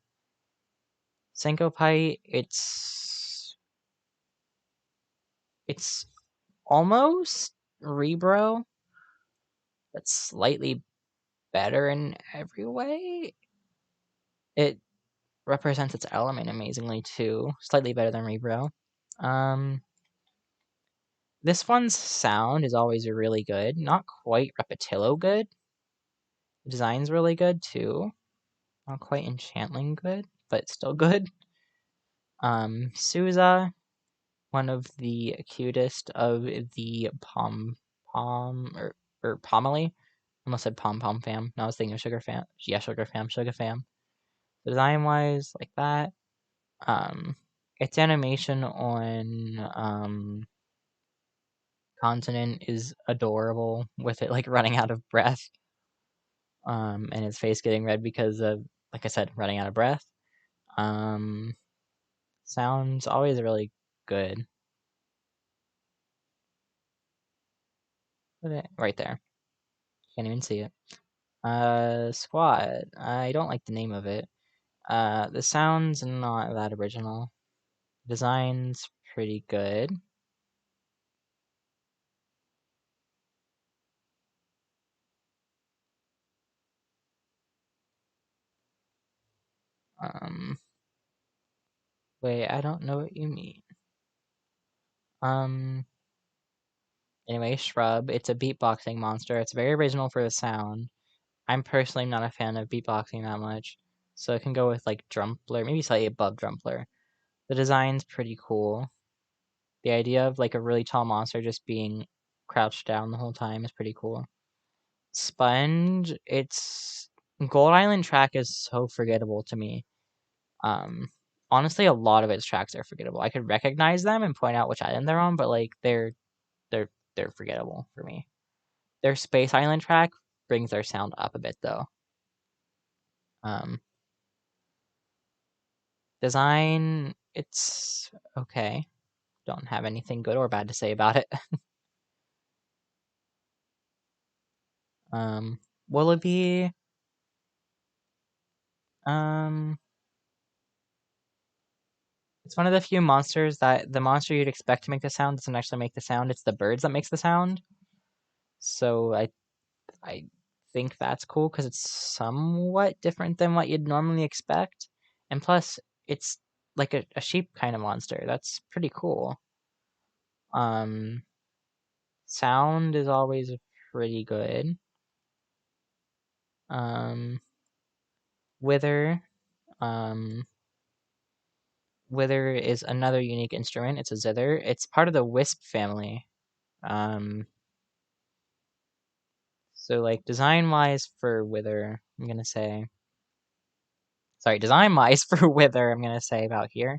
Senko Pai, it's almost Rebro, but slightly better in every way. It represents its element amazingly too, slightly better than Rebro. This one's sound is always really good, not quite Repetillo good. The design's really good too, not quite Enchantling good, but still good. Souza, one of the cutest of the pom or Pomely. Almost said pom pom fam. No, I was thinking of sugar fam. Yeah, sugar fam. Design wise, like that. Its animation on Continent is adorable, with it like running out of breath. And his face getting red because of, like I said, running out of breath. Sounds always really good. Right there. Can't even see it. Squad. I don't like the name of it. The sound's not that original. Design's pretty good. Wait, I don't know what you mean. Anyway, Shrub. It's a beatboxing monster. It's very original for the sound. I'm personally not a fan of beatboxing that much, so it can go with like Drumpler, maybe slightly above Drumpler. The design's pretty cool. The idea of like a really tall monster just being crouched down the whole time is pretty cool. Sponge, its Gold Island track is so forgettable to me. Honestly, a lot of its tracks are forgettable. I could recognize them and point out which island they're on, but like they're forgettable for me. Their Space Island track brings their sound up a bit though. Design, it's okay. Don't have anything good or bad to say about it. Wallaby, it's one of the few monsters that the monster you'd expect to make the sound doesn't actually make the sound. It's the birds that makes the sound. So I think that's cool because it's somewhat different than what you'd normally expect. And plus, it's like a sheep kind of monster. That's pretty cool. Um, Sound is always pretty good. Um, Wither. Um, Wither is another unique instrument. It's a zither. It's part of the wisp family. Um, so like design wise for Wither, I'm gonna say. Sorry, design wise for Wither, I'm gonna say about here.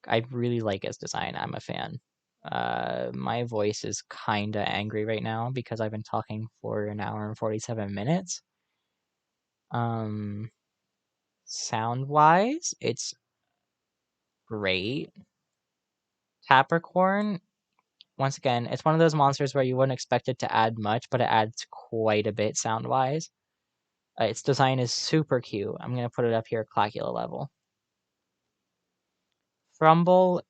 I really like his design. I'm a fan. My voice is kinda angry right now because I've been talking for an hour and 47 minutes. Um, Sound wise, it's great. Capricorn, once again, it's one of those monsters where you wouldn't expect it to add much, but it adds quite a bit sound wise. Its design is super cute. I'm gonna put it up here, Clacula level. Frumble,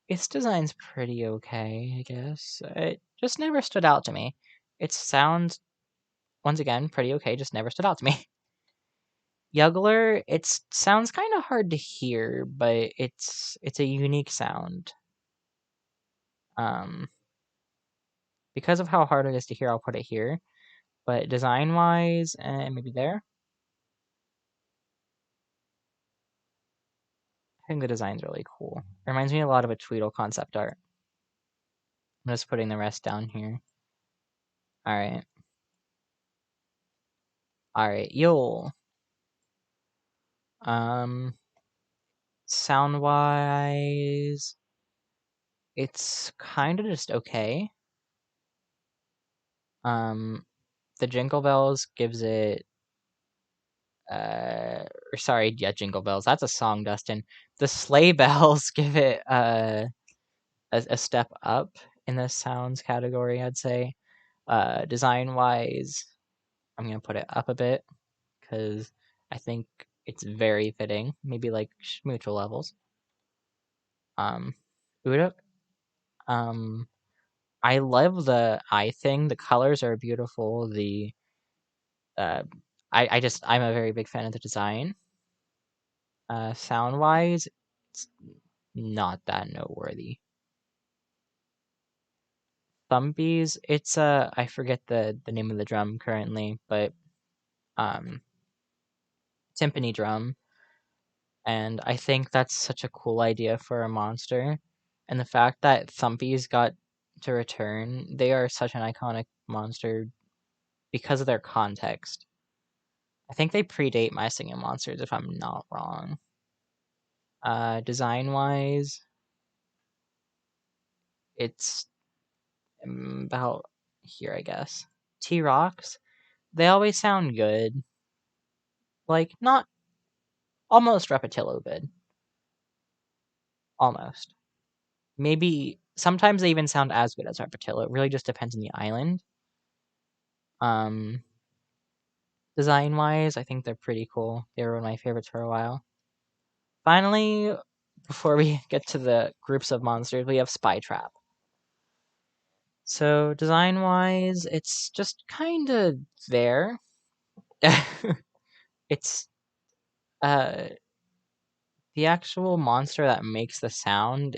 its design's pretty okay, I guess. It just never stood out to me. It sounds, once again, pretty okay, just never stood out to me. Juggler, it sounds kind of hard to hear, but it's a unique sound. Um, because of how hard it is to hear, I'll put it here. But design-wise, maybe there. I think the design's really cool. It reminds me a lot of a Tweedle concept art. I'm just putting the rest down here. Alright. Alright, Yule. Sound-wise, it's kind of just okay. The Jingle Bells gives it, or sorry, yeah, Jingle Bells. That's a song, Dustin. The Sleigh Bells give it a step up in the sounds category, I'd say. Design-wise, I'm gonna put it up a bit because I think it's very fitting. Maybe like Schmutzle levels. Voodoo. Um, I love the eye thing. The colors are beautiful. Uh, I'm a very big fan of the design. Sound wise, it's not that noteworthy. Thumbies, it's I forget the name of the drum currently, but um, timpani drum, and I think that's such a cool idea for a monster, and the fact that Thumpies got to return, they are such an iconic monster because of their context. I think they predate My Singing Monsters, if I'm not wrong. Design wise, it's about here, I guess. T-Rocks, they always sound good. Like, not almost Repetillo good. Almost. Maybe sometimes they even sound as good as Repetillo. It really just depends on the island. Um, Design wise, I think they're pretty cool. They were one of my favorites for a while. Finally, before we get to the groups of monsters, we have Spy Trap. So design wise, it's just kind of there. It's uh the actual monster that makes the sound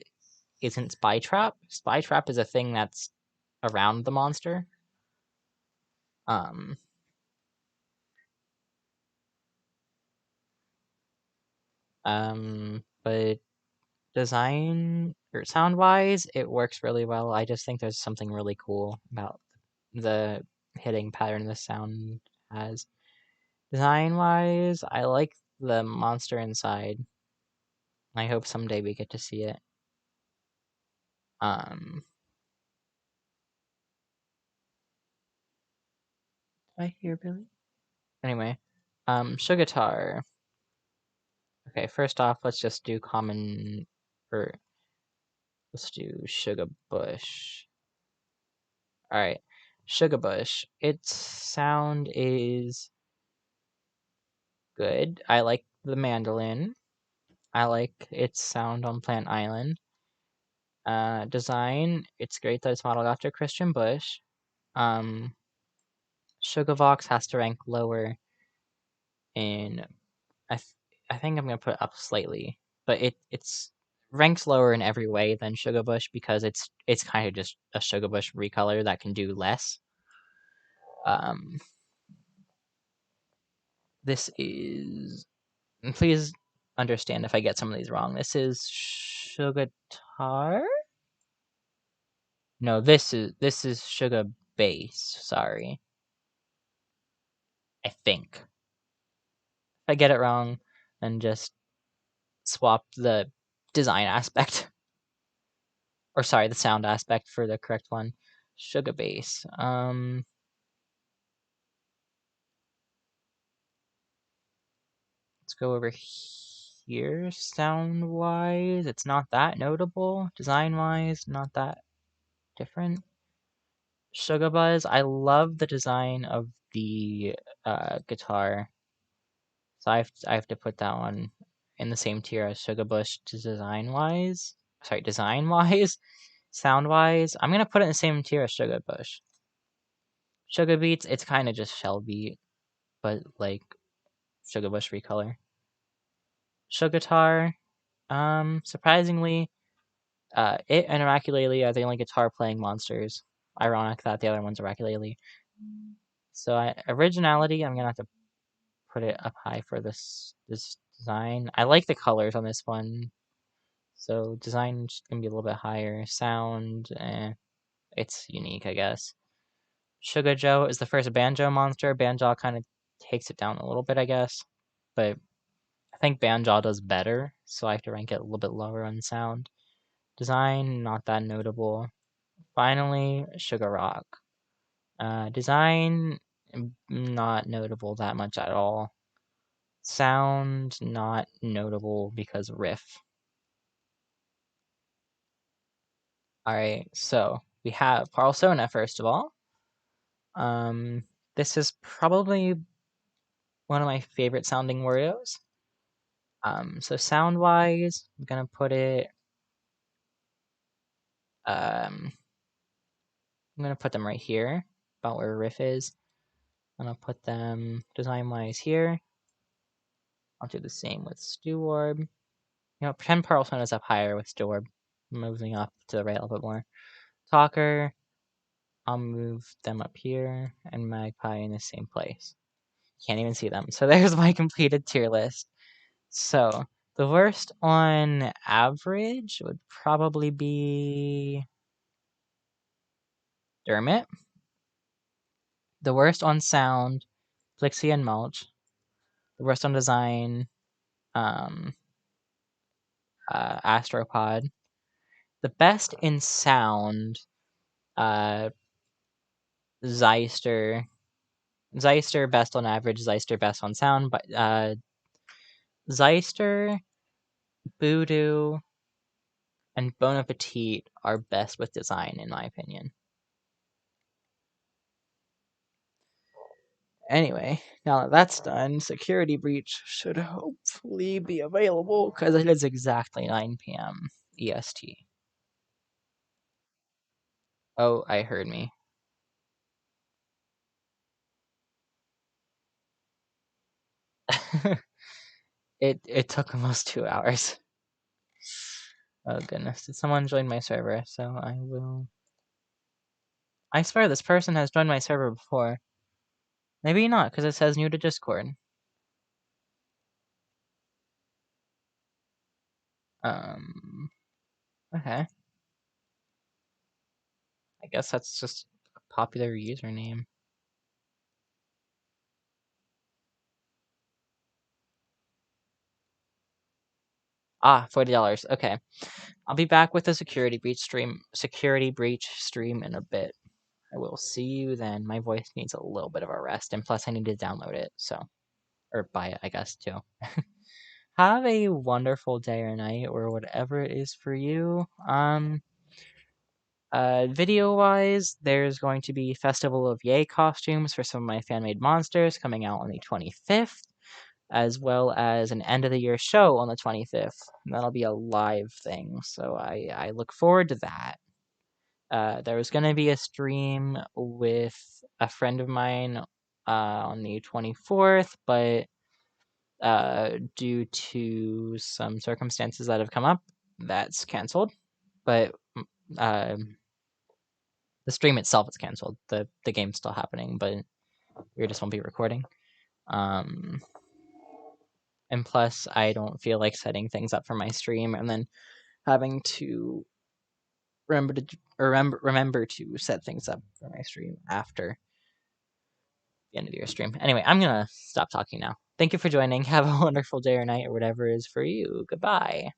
isn't Spy Trap. Spy Trap is a thing that's around the monster. Um but design or sound wise, it works really well. I just think there's something really cool about the hitting pattern the sound has. Design wise, I like the monster inside. I hope someday we get to see it. Um, did I hear Billy? Anyway, Sugatar. Okay, first off, let's just do common, or let's do Sugar Bush. Alright. Sugarbush. Its sound is good. I like the mandolin. I like its sound on Plant Island. Design, it's great that it's modeled after Christian Bush. Sugavox has to rank lower in. I, th- I think I'm gonna put it up slightly, but it's ranks lower in every way than Sugarbush because it's kind of just a Sugarbush recolor that can do less. Um, this is. And please understand if I get some of these wrong. This is Sugatar. No, this is Sugar Base. Sorry, I think. If I get it wrong, then just swap the design aspect, or sorry, the sound aspect for the correct one. Sugar Base. Let's go over here. Sound wise, it's not that notable. Design wise, not that different. Sugar Buzz, I love the design of the guitar, so I have to put that one in the same tier as Sugar Bush design wise. Sorry, design wise, sound wise. I'm gonna put it in the same tier as Sugar Bush. Sugar Beats, it's kind of just Shell Beat, but like Sugar Bush recolor. Sugatar, surprisingly, it and Iraqi Laylee are the only guitar playing monsters. Ironic that the other one's Iraqi Laylee. So originality, I'm gonna have to put it up high for this design. I like the colors on this one, so design's gonna be a little bit higher. Sound, it's unique, I guess. Sugar Joe is the first banjo monster. Banjo kind of takes it down a little bit, I guess, but I think Banjo does better, so I have to rank it a little bit lower on sound. Design, not that notable. Finally, Sugar Rock. Design, not notable that much at all. Sound, not notable because riff. Alright, so we have Sona first of all. This is probably one of my favorite sounding Warriors. So sound wise, I'm gonna put it. I'm gonna put them right here, about where riff is. I'm gonna put them design wise here. I'll do the same with Steward. Pretend Sona is up higher with Steward, moving up to the right a little bit more. Talker, I'll move them up here, and Magpie in the same place. Can't even see them. So there's my completed tier list. So the worst on average would probably be Dermot. The worst on sound, Plixie and Mulch. The worst on design, um, Astropod. The best in sound, uh, Zeister. Zeister best on average, Zeister best on sound, but Zeister, Voodoo, and Bon Appetit are best with design, in my opinion. Anyway, now that that's done, Security Breach should hopefully be available because it is exactly 9 p.m. EST. Oh, I heard me. It took almost 2 hours. Oh goodness, did someone join my server? So I will. I swear this person has joined my server before. Maybe not, because it says new to Discord. Okay. I guess that's just a popular username. Ah, $40. Okay. I'll be back with a security breach stream in a bit. I will see you then. My voice needs a little bit of a rest, and plus I need to download it, so or buy it, I guess, too. Have a wonderful day or night or whatever it is for you. Video-wise, there's going to be Festival of Yay costumes for some of my fan-made monsters coming out on the 25th, as well as an end-of-the-year show on the 25th. That'll be a live thing, so I look forward to that. There was going to be a stream with a friend of mine on the 24th, but due to some circumstances that have come up, that's canceled. But the stream itself is canceled. The game's still happening, but we just won't be recording. And plus, I don't feel like setting things up for my stream and then having to remember to set things up for my stream after the end of your stream. Anyway, I'm gonna stop talking now. Thank you for joining. Have a wonderful day or night or whatever it is for you. Goodbye.